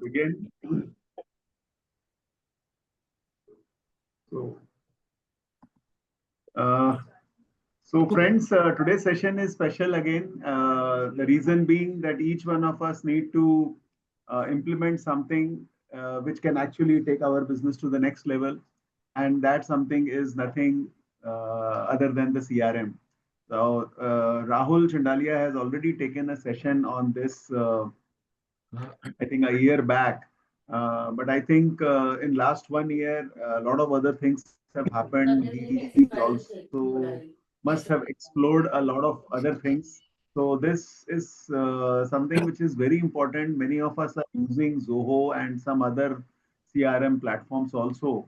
Begin. So, uh, friends, today's session is special again. The reason being that each one of us need to implement something which can actually take our business to the next level, and that something is nothing other than the CRM. So, Rahul Chandalia has already taken a session on this. I think a year back. But I think in last 1 year, a lot of other things have happened. He also must have explored a lot of other things. So this is something which is very important. Many of us are using Zoho and some other CRM platforms also.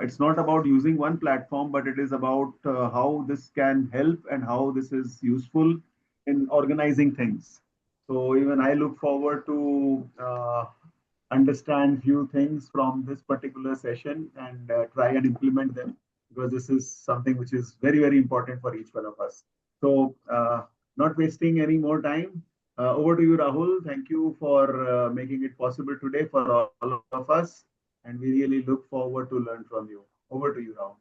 It's not about using one platform, but it is about how this can help and how this is useful in organizing things. So even I look forward to understand few things from this particular session and try and implement them because this is something which is very, very important for each one of us. So not wasting any more time, over to you, Rahul. Thank you for making it possible today for all of us. And we really look forward to learn from you. Over to you, Rahul.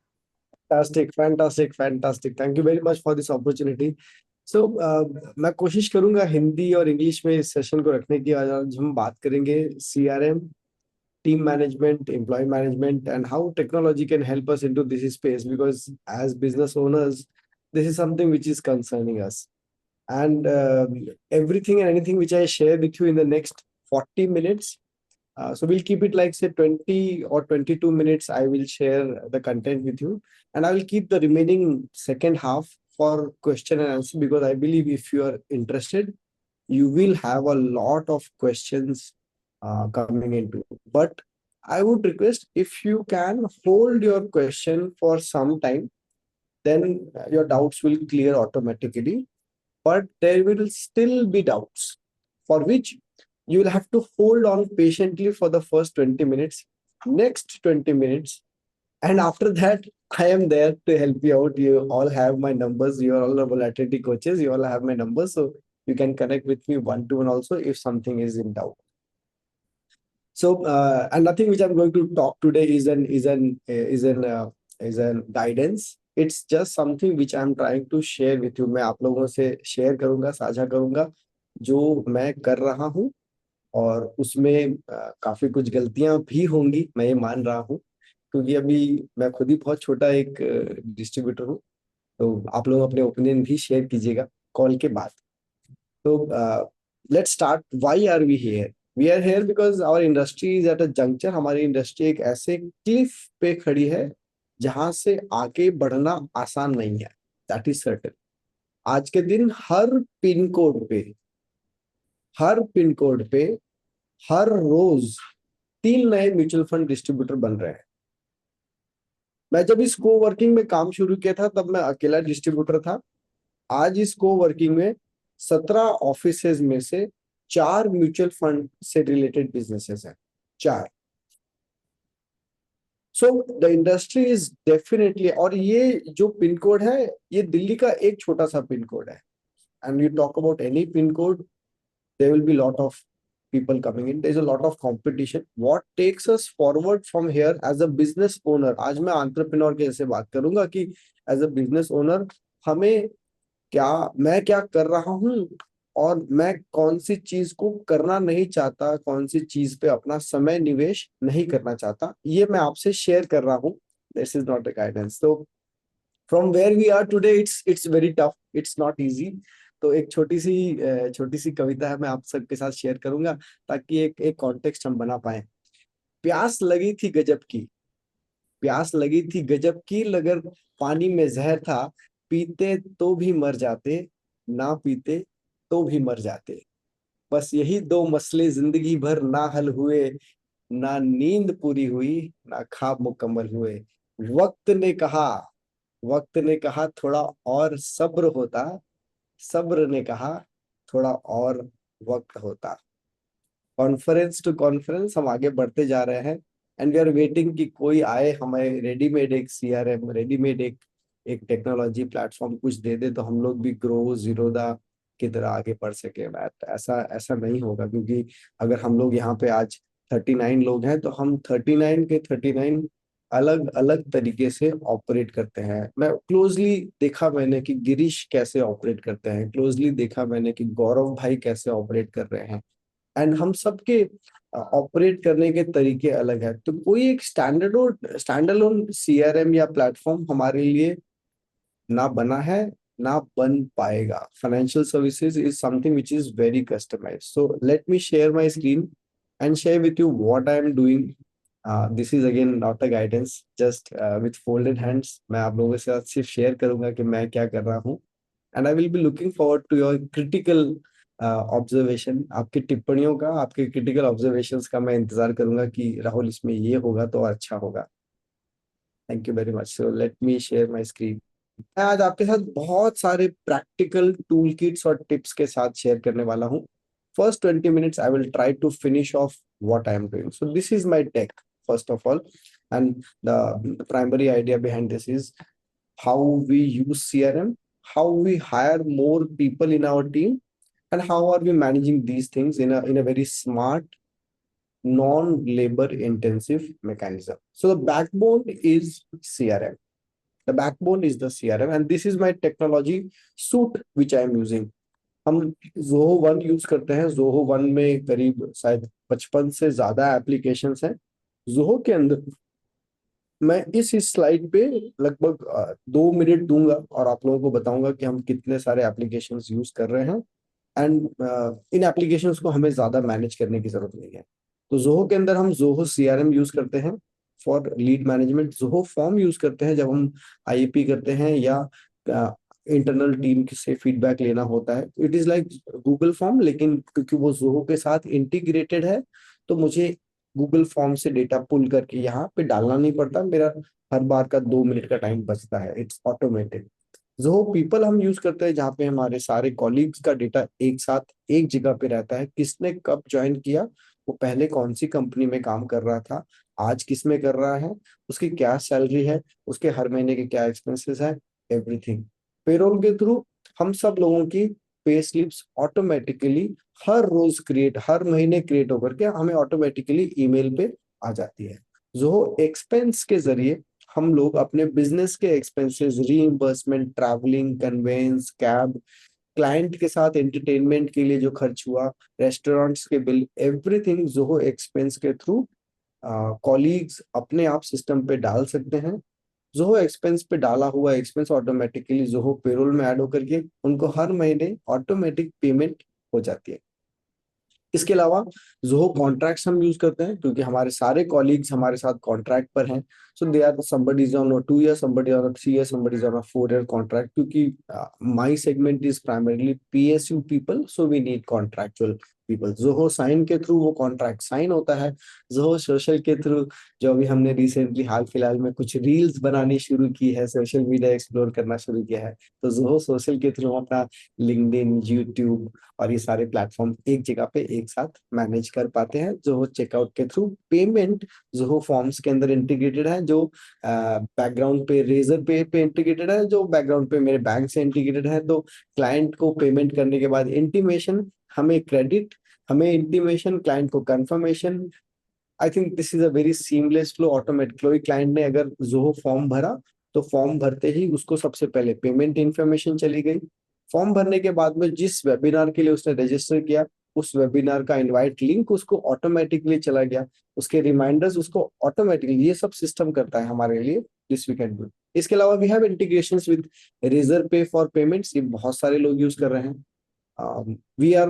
Fantastic fantastic fantastic thank you very much for this opportunity so मैं कोशिश करूंगा हिंदी और English में इस session को रखने की आज हम बात करेंगे CRM team management employee management and how technology can help us into this space because as business owners this is something which is concerning us and everything and anything which I share with you in the next 40 minutes. So we'll keep it like say 20 or 22 minutes. I will share the content with you and I will keep the remaining second half for question and answer because I believe if you are interested, you will have a lot of questions coming into. But I would request if you can hold your question for some time, then your doubts will clear automatically. But there will still be doubts for which you will have to hold on patiently for the first 20 minutes, next 20 minutes. And after that, I am there to help you out. You all have my numbers. You are all volatility coaches. You all have my numbers. So you can connect with me one-to-one also if something is in doubt. So and nothing which I'm going to talk today is an guidance. It's just something which I'm trying to share with you. मैं आप लोगों से share करूँगा, साझा करूँगा जो मैं कर रहा हूँ और उसमें काफी कुछ गलतियां भी होंगी, मैं ये मान रहा हूँ क्योंकि अभी मैं खुद ही बहुत छोटा एक डिस्ट्रीब्यूटर हूँ. तो आप लोग अपने ओपिनियन भी शेयर कीजिएगा कॉल के बाद. तो let's start. Why are we here? We are here because our industry is at a juncture. हमारी इंडस्ट्री एक ऐसे क्लिफ पे खड़ी है जहां से आगे बढ़ना आसान नहीं है. That is certain. आज के दिन हर पिन कोड पे हर रोज 3 नए म्यूचुअल फंड डिस्ट्रीब्यूटर बन रहे हैं. मैं जब इस को वर्किंग में काम शुरू किया था तब मैं अकेला डिस्ट्रीब्यूटर था. आज इस को वर्किंग में 17 ऑफिसेज में से 4 म्यूचुअल फंड से रिलेटेड बिजनेसेस हैं. 4. So the industry is definitely. और ये जो पिन कोड है ये दिल्ली का एक छोटा सा पिन कोड है. And you talk about any pin code, there will be lot of people coming in. There's a lot of competition. What takes us forward from here as a business owner? आज मैं entrepreneur के जैसे बात करूंगा कि as a business owner हमें मैं क्या कर रहा हूँ और मैं कौन सी चीज को करना नहीं चाहता, कौन सी चीज पे अपना समय निवेश नहीं करना चाहता, ये मैं आपसे शेयर कर रहा हूँ. This is not a guidance. So from where we are today, it's very tough. It's not easy. तो एक छोटी सी कविता है, मैं आप सबके साथ शेयर करूंगा ताकि एक कॉन्टेक्स्ट हम बना पाए. प्यास लगी थी गजब की अगर पानी में जहर था, पीते तो भी मर जाते, ना पीते तो भी मर जाते. बस यही 2 मसले जिंदगी भर ना हल हुए, ना नींद पूरी हुई, ना ख्वाब मुकम्मल हुए. वक्त ने कहा थोड़ा और सब्र ने कहा थोड़ा और वक्त होता. कॉन्फ्रेंस टू कॉन्फ्रेंस हम आगे बढ़ते जा रहे हैं एंड वी आर वेटिंग कि कोई आए हमें रेडीमेड एक सीआरएम, रेडीमेड एक टेक्नोलॉजी प्लेटफॉर्म कुछ दे दे तो हम लोग भी ग्रो, जीरोदा की तरह आगे बढ़ सके। बट ऐसा ऐसा नहीं होगा, क्योंकि अगर हम लोग यहाँ पे आज 39 लोग हैं तो हम 39 के 39 अलग अलग तरीके से ऑपरेट करते हैं। मैं क्लोजली देखा मैंने कि गिरीश कैसे ऑपरेट करते हैं, क्लोजली देखा मैंने कि गौरव भाई कैसे ऑपरेट कर रहे हैं। एंड हम सबके ऑपरेट करने के तरीके अलग है। तो कोई एक स्टैंडअलोन सीआरएम या प्लेटफॉर्म हमारे लिए ना बना है, ना बन पाएगा। Financial services is something which is very customised. So let me share my screen and share with you what I am doing. This is again not a guidance, just with folded hands मैं आप लोगों के साथ सिर्फ share करूंगा कि मैं क्या कर रहा हूँ। And I will be looking forward to your critical observation. आपकी टिप्पणियों का, आपके क्रिटिकल ऑब्जर्वेशंस का मैं इंतजार करूंगा कि राहुल इसमें ये होगा तो अच्छा होगा। Thank you very much. So let me share my screen. मैं आज आपके साथ बहुत सारे प्रैक्टिकल टूल किट्स और टिप्स के साथ शेयर करने वाला हूँ। First 20 minutes I will try to finish off what I am doing. So this is my deck first of all, and the primary idea behind this is how we use CRM, how we hire more people in our team, and how are we managing these things in a very smart, non-labor intensive mechanism. So the backbone is CRM. The backbone is the CRM, and this is my technology suite which I am using. हम Zoho One use करते हैं। Zoho One में करीब शायद 55 से ज्यादा applications हैं। Zoho के अंदर मैं इस स्लाइड पे लगभग 2 मिनट दूंगा और आप लोगों को बताऊंगा कि हम कितने सारे एप्लीकेशंस यूज कर रहे हैं। एंड इन एप्लीकेशंस को हमें ज्यादा मैनेज करने की जरूरत नहीं है। तो जोहो के अंदर हम जोहो सीआरएम यूज करते हैं for lead management. Zoho form use करते हैं जब हम आईपी करते हैं या इंटरनल टीम से फीडबैक लेना होता है। It is like Google form, लेकिन क्योंकि वो जोहो के साथ इंटीग्रेटेड है तो मुझे गूगल फॉर्म से डेटा पुल करके यहाँ पे डालना नहीं पड़ता। मेरा हर बार का 2 मिनट का टाइम बचता है। It's automated. जोहो पीपल हम यूज करते हैं जहाँ पे हमारे सारे कॉलीग्स का डेटा एक साथ एक जगह पे रहता है। किसने कब ज्वाइन किया, वो पहले कौन सी कंपनी में काम कर रहा था, आज किस में कर रहा है, उसकी क्या सैलरी है, उसके हर महीने के क्या एक्सपेंसेस है, एवरीथिंग। पेरोल के थ्रू हम सब लोगों की पे स्लिप्स ऑटोमेटिकली हर महीने क्रिएट होकर के हमें ऑटोमेटिकली ईमेल पे आ जाती है। जोहो एक्सपेंस के जरिए हम लोग अपने बिजनेस के expenses, reimbursement, travelling, conveyance, cab, client के साथ एंटरटेनमेंट के लिए जो खर्च हुआ, रेस्टोरेंट्स के बिल, एवरीथिंग जोहो एक्सपेंस के थ्रू कॉलीग्स अपने आप सिस्टम पे डाल सकते हैं। जोहो एक्सपेंस पे डाला हुआ एक्सपेंस ऑटोमेटिकली जोहो पेरोल में ऐड होकर के उनको हर महीने ऑटोमेटिक पेमेंट हो जाती है। इसके अलावा जोहो कॉन्ट्रैक्ट्स हम यूज करते हैं क्योंकि हमारे सारे कॉलीग्स हमारे साथ कॉन्ट्रैक्ट पर हैं। So they are somebody is on a 2 year, somebody on a 3 year, somebody is on a 4 year contract, क्योंकि my segment is primarily PSU people, so we need contractual people। Zoho sign के through वो contract sign होता है। Zoho social के through जो अभी हमने recently हाल फिलहाल में कुछ रील्स बनानी शुरू की है, सोशल मीडिया एक्सप्लोर करना शुरू किया है, तो जोहो सोशल के थ्रू हम अपना लिंक्डइन, यूट्यूब और ये सारे प्लेटफॉर्म एक जगह पे एक साथ मैनेज कर पाते हैं। जोहो चेकआउट के थ्रू पेमेंट जोहो फॉर्म्स के अंदर इंटीग्रेटेड है, जो बैकग्राउंड पे रेजर पे इंटीग्रेटेड है, जो बैकग्राउंड पे मेरे बैंक से इंटीग्रेटेड है। तो क्लाइंट को पेमेंट करने के बाद इंटीमेशन, हमें क्रेडिट, हमें इंटीमेशन, क्लाइंट को confirmation. I think this is a very seamless flow, automatic. कोई क्लाइंट ने अगर जोहो फॉर्म भरा तो फॉर्म भरते ही उसको सबसे पहले पेमेंट इन्फॉर्मेशन चली गई। फॉर्म भरने के बाद में जिस वेबिनार के लिए उसने रजिस्टर किया, उस वेबिनार का इनवाइट लिंक उसको ऑटोमेटिकली चला गया, उसके रिमाइंडर्स उसको ऑटोमेटिकली, ये सब सिस्टम करता है हमारे लिए दिस वी कैन डू। इसके अलावा we have integrations with Razorpay for payments, ये बहुत सारे लोग यूज कर रहे हैं। We are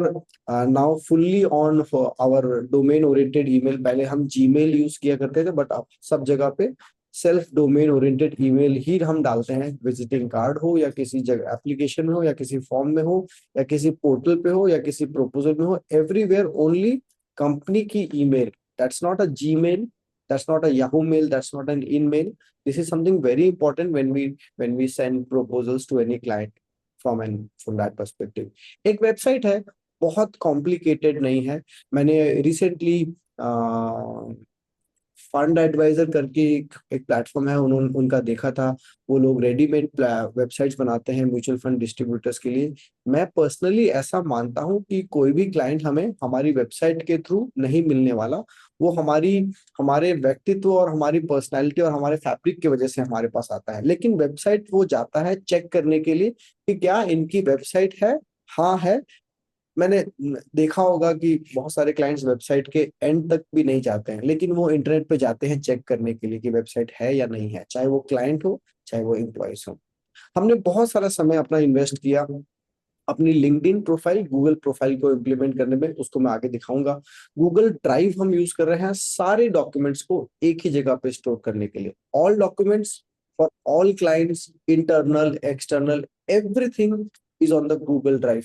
now fully on for our domain oriented email. पहले हम जीमेल यूज किया करते थे, बट अब सब जगह पे सेल्फ डोमेन ओरिएंटेड ईमेल ही हम डालते हैं। विजिटिंग कार्ड हो या किसी जगह एप्लीकेशन में हो या किसी फॉर्म में हो या किसी पोर्टल पे हो या किसी प्रपोजल में हो, एवरीवेयर ओनली कंपनी की email. That's not a Gmail, that's not a Yahoo mail, that's not an in mail. This is something very important when we send proposals to any client from that perspective। एक website है, बहुत complicated नहीं है। मैंने recently fund adviser करके एक platform है, उनका देखा था। वो लोग रेडीमेड वेबसाइट्स बनाते हैं म्यूचुअल फंड डिस्ट्रीब्यूटर्स के लिए। मैं पर्सनली ऐसा मानता हूं कि कोई भी क्लाइंट हमें हमारी वेबसाइट के थ्रू नहीं मिलने वाला। वो हमारे व्यक्तित्व और हमारी पर्सनैलिटी और हमारे फैब्रिक की वजह से हमारे पास आता है। लेकिन वेबसाइट वो जाता है चेक करने के लिए कि क्या इनकी वेबसाइट है। हाँ है। मैंने देखा होगा कि बहुत सारे क्लाइंट्स वेबसाइट के एंड तक भी नहीं जाते हैं, लेकिन वो इंटरनेट पे जाते हैं चेक करने के लिए कि वेबसाइट है या नहीं है, चाहे वो क्लाइंट हो चाहे वो एम्प्लॉयज हो। हमने बहुत सारा समय अपना इन्वेस्ट किया अपनी लिंक्डइन प्रोफाइल, गूगल प्रोफाइल को इम्प्लीमेंट करने में, उसको मैं आगे दिखाऊंगा। गूगल ड्राइव हम यूज कर रहे हैं सारे डॉक्यूमेंट्स को एक ही जगह पे स्टोर करने के लिए। All documents for all clients, internal external, everything is on the Google drive.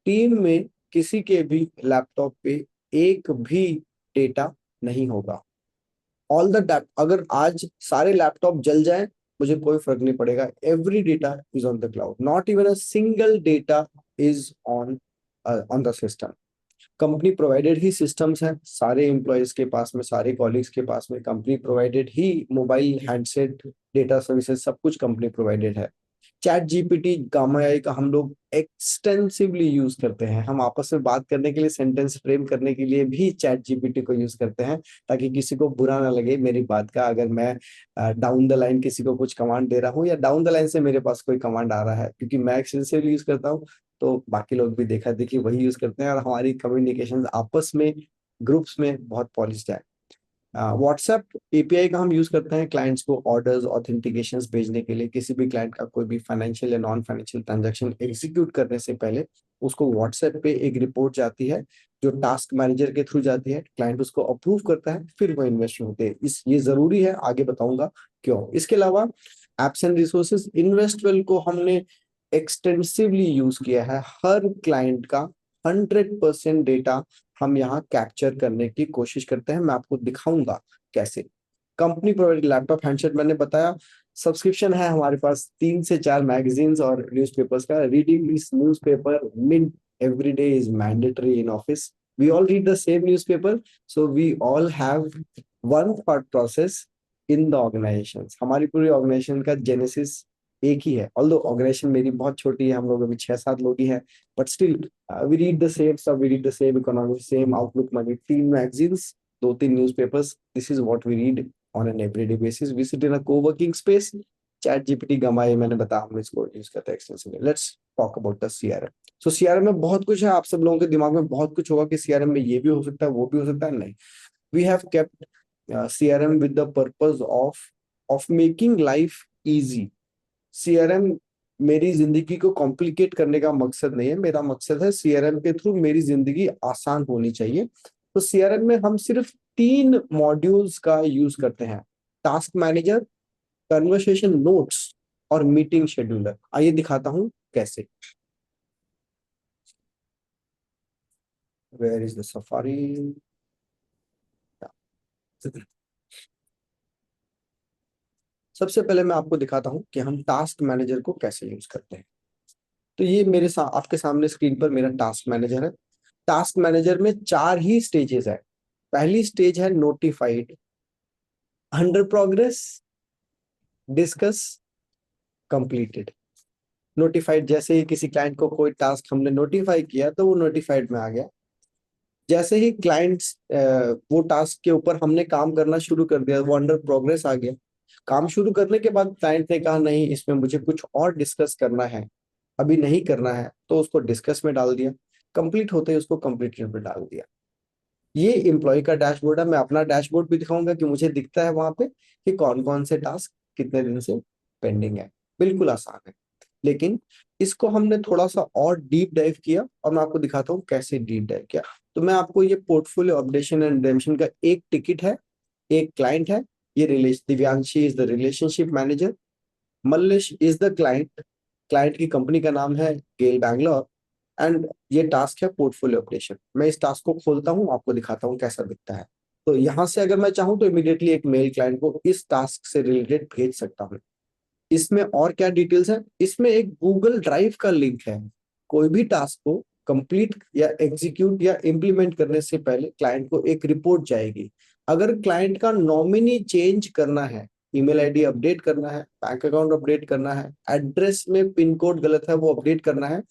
Team में किसी के भी लैपटॉप पे एक भी डेटा नहीं होगा। ऑल द डाटा, अगर आज सारे लैपटॉप जल जाए मुझे कोई फर्क नहीं पड़ेगा। Every data is on the cloud, not even a single data is on the system. Company provided he systems हैं सारे एम्प्लॉयज के पास में, सारे कॉलीग्स के पास में। कंपनी प्रोवाइडेड ही मोबाइल, हैंडसेट, डेटा सर्विसेज, सब कुछ कंपनी प्रोवाइडेड है। चैट जीपीटी, गामा एआई का हम लोग एक्सटेंसिवली यूज करते हैं। हम आपस में बात करने के लिए, सेंटेंस फ्रेम करने के लिए भी चैट जीपीटी को यूज करते हैं, ताकि किसी को बुरा ना लगे मेरी बात का। अगर मैं डाउन द लाइन किसी को कुछ कमांड दे रहा हूँ, या डाउन द लाइन से मेरे पास कोई कमांड आ रहा है, क्योंकि मैं एक्सटेंसिवली यूज करता हूँ, तो बाकी लोग भी देखा देखी वही यूज करते हैं, और हमारी कम्युनिकेशन आपस में, ग्रुप्स में बहुत पॉलिश्ड है। व्हाट्सएप एपीआई का हम यूज करते हैं क्लाइंट्स को ऑर्डर्स, ऑथेंटिकेशंस भेजने के लिए। किसी भी क्लाइंट का कोई भी फाइनेंशियल या नॉन फाइनेंशियल ट्रांजैक्शन एग्जीक्यूट करने से पहले उसको व्हाट्सएप पे एक रिपोर्ट जाती है, जो टास्क मैनेजर के थ्रू जाती है। क्लाइंट उसको अप्रूव करता है, फिर वो इन्वेस्ट होते हैं। ये जरूरी है, आगे बताऊंगा क्यों। इसके अलावा एप्स एंड रिसोर्सेज, इन्वेस्टवेल को हमने एक्सटेंसिवली यूज किया है। हर क्लाइंट का 100% डेटा हम यहाँ कैप्चर करने की कोशिश करते हैं। मैं आपको दिखाऊंगा कैसे। कंपनी प्रोवाइडेड लैपटॉप, हैंडसेट मैंने बताया। सब्सक्रिप्शन है हमारे पास 3 से 4 मैगजीन्स और न्यूज़पेपर्स का। Reading this newspaper Mint every day is mandatory in office. We all read the same newspaper, so we all have one thought process in the organisation. हमारी पूरी organisation का जेनेसिस एक ही है। ऑल्दो ऑर्गेनाइजेशन मेरी बहुत छोटी है, हम लोग अभी 6-7 लोग ही हैं, but still we read the same stuff, we read the same economy, same outlook money, 3 magazines, 2-3 newspapers. This is what we read on an everyday basis. We sit in a co-working space. Chat GPT, Gamma, मैंने बताया हम इसको use करते हैं extensively. Let's talk about the CRM. So CRM में बहुत कुछ है। आप सब लोगों के दिमाग में बहुत कुछ होगा कि सीआरएम में ये भी हो सकता है, वो भी हो सकता है। नहीं, we have kept CRM with the purpose of making life easy. CRM मेरी जिंदगी को कॉम्प्लिकेट करने का मकसद नहीं है। मेरा मकसद है सीआरएम के थ्रू मेरी जिंदगी आसान होनी चाहिए। तो सीआरएम में हम सिर्फ 3 मॉड्यूल्स का यूज करते हैं: टास्क मैनेजर, कन्वर्सेशन नोट्स और मीटिंग शेड्यूलर। आइए दिखाता हूं कैसे। Where is the Safari. सबसे पहले मैं आपको दिखाता हूं कि हम टास्क मैनेजर को कैसे यूज करते हैं। तो ये आपके सामने स्क्रीन पर मेरा टास्क मैनेजर है। टास्क मैनेजर में 4 ही स्टेजेस है। पहली स्टेज है notified, under progress, discuss, completed. Notified, जैसे ही किसी क्लाइंट को कोई टास्क हमने नोटिफाई किया तो वो नोटिफाइड में आ गया। जैसे ही क्लाइंट्स वो टास्क के ऊपर हमने काम करना शुरू कर दिया, वो अंडर प्रोग्रेस आ गया। काम शुरू करने के बाद क्लाइंट ने कहा नहीं, इसमें मुझे कुछ और डिस्कस करना है, अभी नहीं करना है, तो उसको डिस्कस में डाल दिया। कंप्लीट होते ही उसको कंप्लीटेड में डाल दिया। ये एम्प्लॉय का डैशबोर्ड है। मैं अपना डैशबोर्ड भी दिखाऊंगा कि मुझे दिखता है वहां पे कि कौन कौन से टास्क कितने दिन से पेंडिंग है। बिल्कुल आसान है, लेकिन इसको हमने थोड़ा सा और डीप डाइव किया, और मैं आपको दिखाता हूँ कैसे डीप डाइव किया। तो मैं आपको ये पोर्टफोलियो अपडेशन एंड रिडेम्पशन का एक टिकट है, एक क्लाइंट है। ये relation, Divyanshi is the relationship manager, Mallesh is the client. Client की कंपनी का नाम है गेल बैंगलोर, एंड ये टास्क है पोर्टफोलियो अपडेशन। मैं इस टास्क को खोलता हूँ, आपको दिखाता हूँ कैसा दिखता है। तो यहाँ से अगर मैं चाहूँ तो इमीडिएटली एक मेल क्लाइंट को इस टास्क से रिलेटेड भेज सकता हूँ। इसमें और क्या डिटेल्स है, इसमें एक गूगल ड्राइव का लिंक है। कोई भी टास्क को कंप्लीट या एग्जीक्यूट या इम्प्लीमेंट करने से पहले क्लाइंट को एक रिपोर्ट जाएगी। अगर क्लाइंट का नॉमिनी चेंज करना है, ईमेल आईडी अपडेट करना है, बैंक अकाउंट अपडेट करना है, एड्रेस में पिन कोड गलत है वो अपडेट करना है,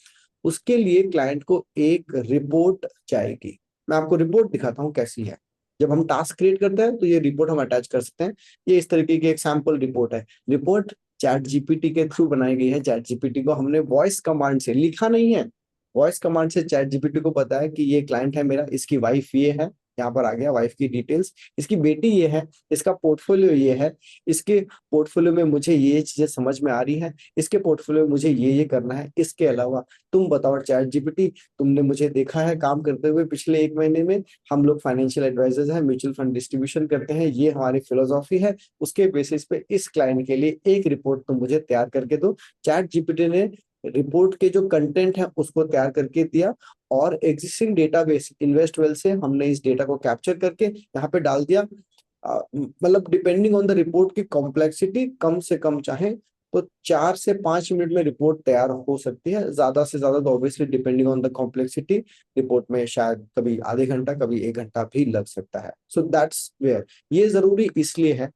उसके लिए क्लाइंट को एक रिपोर्ट चाहिए। मैं आपको रिपोर्ट दिखाता हूँ कैसी है। जब हम टास्क क्रिएट करते हैं तो ये रिपोर्ट हम अटैच कर सकते हैं। ये इस तरीके की एक सैंपल रिपोर्ट है। रिपोर्ट चैट जीपीटी के थ्रू बनाई गई है। चैट जीपीटी को हमने वॉइस कमांड से, लिखा नहीं है, वॉइस कमांड से चैट जीपीटी को पता है कि ये क्लाइंट है मेरा, इसकी वाइफ ये है, यहाँ पर आ गया वाइफ की डिटेल्स, इसकी बेटी ये है, इसका पोर्टफोलियो ये है, इसके पोर्टफोलियो में मुझे ये चीजें समझ में आ रही है, इसके पोर्टफोलियो में मुझे ये करना है, इसके अलावा तुम बताओ चैट जीपीटी, तुमने मुझे देखा है काम करते हुए पिछले 1 महीने में, हम लोग फाइनेंशियल एडवाइजर्स हैं, म्यूचुअल फंड डिस्ट्रीब्यूशन करते हैं, ये हमारी फिलोसॉफी है, उसके बेसिस पे इस क्लाइंट के लिए एक रिपोर्ट तुम मुझे तैयार करके दो। चैट जीपीटी ने रिपोर्ट के जो कंटेंट है उसको तैयार करके दिया और एग्जिस्टिंग डेटाबेस इन्वेस्टवेल से हमने इस डेटा को कैप्चर करके यहाँ पे डाल दिया। मतलब डिपेंडिंग ऑन द रिपोर्ट की कॉम्प्लेक्सिटी, कम से कम चाहे तो 4 से 5 मिनट में रिपोर्ट तैयार हो सकती है, ज्यादा से ज्यादा तो obviously depending on the complexity report में शायद कभी आधे घंटा कभी 1 घंटा भी लग सकता है। सो दैट्स वेयर ये जरूरी इसलिए है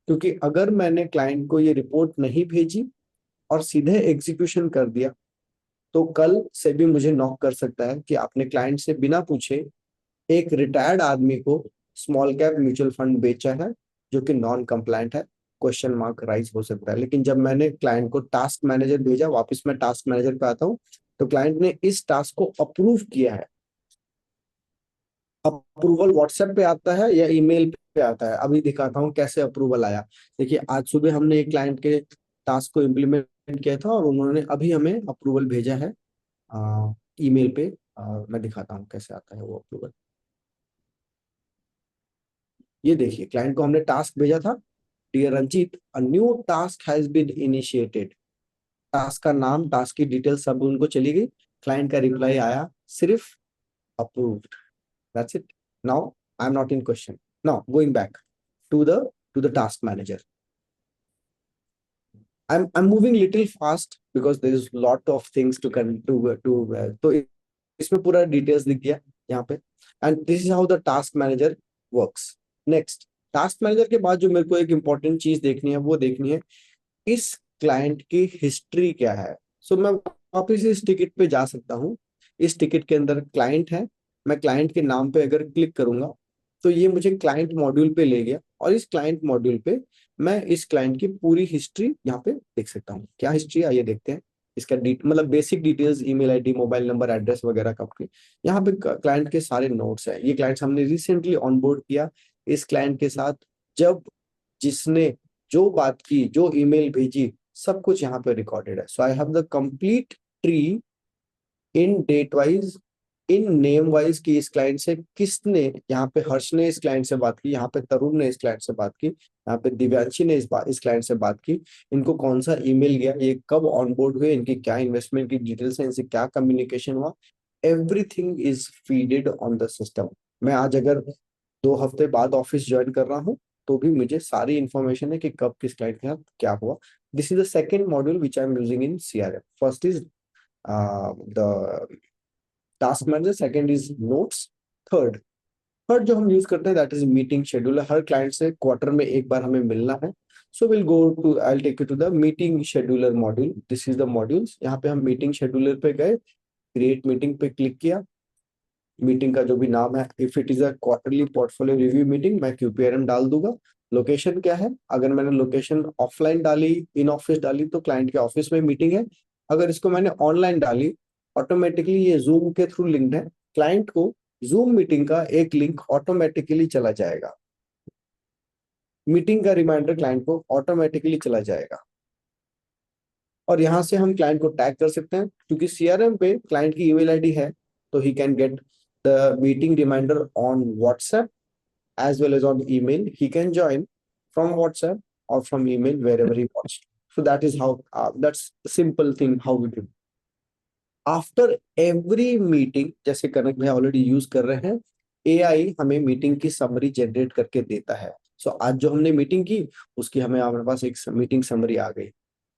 क्योंकि अगर मैंने क्लाइंट को ये रिपोर्ट नहीं भेजी और सीधे एग्जीक्यूशन कर दिया तो कल से भी मुझे नॉक कर सकता है कि आपने क्लाइंट से बिना पूछे एक रिटायर्ड आदमी को स्मॉल कैप म्यूचुअल फंड बेचा है जो कि नॉन कंप्लायंट है, क्वेश्चन मार्क राइज हो सकता है। लेकिन जब मैंने क्लाइंट को टास्क मैनेजर भेजा, वापस मैं टास्क मैनेजर पे आता हूँ, तो क्लाइंट ने इस टास्क को अप्रूव किया है। अप्रूवल व्हाट्सएप पे आता है या ईमेल पे आता है, अभी दिखाता हूँ कैसे अप्रूवल आया। देखिए आज सुबह हमने एक क्लाइंट के टास्क को इम्प्लीमेंट किया था और उन्होंने अभी हमें अप्रूवल भेजा है ईमेल पे। मैं दिखाता हूँ कैसे आता है वो अप्रूवल। ये देखिए क्लाइंट को हमने टास्क भेजा था, dear Ranjit a new task has been initiated. Task का नाम, टास्क की डिटेल सब उनको चली गई। क्लाइंट का रिप्लाई आया सिर्फ approved, that's it. Now I am not in question. Now going back to the task manager, I'm moving little fast because there is lot of things to तो इसमें पूरा डिटेल्स दिख गया यहाँ पे। And this is how the task manager works. Next, task manager के बाद जो मेरे को एक इंपॉर्टेंट चीज देखनी है वो देखनी है इस क्लाइंट की हिस्ट्री क्या है। सो मैं वापस इस टिकट पे जा सकता हूँ। इस टिकट के अंदर क्लाइंट है, मैं क्लाइंट के नाम पे अगर क्लिक करूंगा तो ये मुझे क्लाइंट मॉड्यूल पे ले गया और इस क्लाइंट मॉड्यूल पे मैं इस क्लाइंट की पूरी हिस्ट्री यहाँ पे देख सकता हूँ। क्या हिस्ट्री, आइए देखते हैं। इसका मतलब basic details, email ID, mobile number, address वगैरह का यहाँ पे क्लाइंट के सारे नोट्स है। ये क्लाइंट्स हमने रिसेंटली ऑनबोर्ड किया। इस क्लाइंट के साथ जब जिसने जो बात की, जो ईमेल भेजी, सब कुछ यहाँ पे रिकॉर्डेड है। So I have the complete tree in date wise, in name wise कि इस क्लाइंट से किसने, यहाँ पे हर्ष ने इस क्लाइंट से बात की, यहाँ पे तरुण ने इस क्लाइंट से बात की, यहाँ पे दिव्यांशी ने इस क्लाइंट से बात की, इनको कौन सा ईमेल गया, ये कब ऑनबोर्ड हुए, इनकी क्या इन्वेस्टमेंट की डिटेल्स है, इनसे क्या कम्युनिकेशन हुआ, everything is feeded on the system. मैं आज अगर 2 हफ्ते बाद ऑफिस ज्वाइन कर रहा हूँ तो भी मुझे सारी इंफॉर्मेशन है कि कब किस क्लाइंट के साथ क्या हुआ। This is the second module which I am using in CRM। First is the task manager, second is notes, third जो हम यूज करते हैं दैट इज मीटिंग शेड्यूलर। हर क्लाइंट से क्वार्टर में एक बार हमें मिलना है। So will go to, I will take you to the meeting scheduler module. This is the modules. यहाँ पे हम मीटिंग शेड्यूलर पे गए, क्रिएट मीटिंग पे क्लिक किया, मीटिंग का जो भी नाम है, if it is a quarterly portfolio review meeting, मैं QPRM डाल दूंगा। लोकेशन क्या है, अगर मैंने लोकेशन ऑफलाइन डाली, इन ऑफिस डाली तो क्लाइंट के ऑफिस में मीटिंग है। अगर इसको मैंने ऑनलाइन डाली, ऑटोमेटिकली ये जूम के थ्रू लिंक्ड है, क्लाइंट को जूम मीटिंग का एक लिंक ऑटोमेटिकली चला जाएगा। मीटिंग का रिमाइंडर क्लाइंट को ऑटोमेटिकली चला जाएगा और यहाँ से हम क्लाइंट को टैग कर सकते हैं क्योंकि CRM पे क्लाइंट की ईमेल आईडी है तो he can get the meeting reminder on WhatsApp as well as on email. He can join from WhatsApp or from email wherever he wants. So that is how that's a simple thing how we do. After every meeting, जैसे कनक भाई already use कर रहे हैं, AI हमें meeting की summary generate करके देता है। सो आज जो हमने मीटिंग की उसकी हमें हमारे पास एक मीटिंग समरी आ गई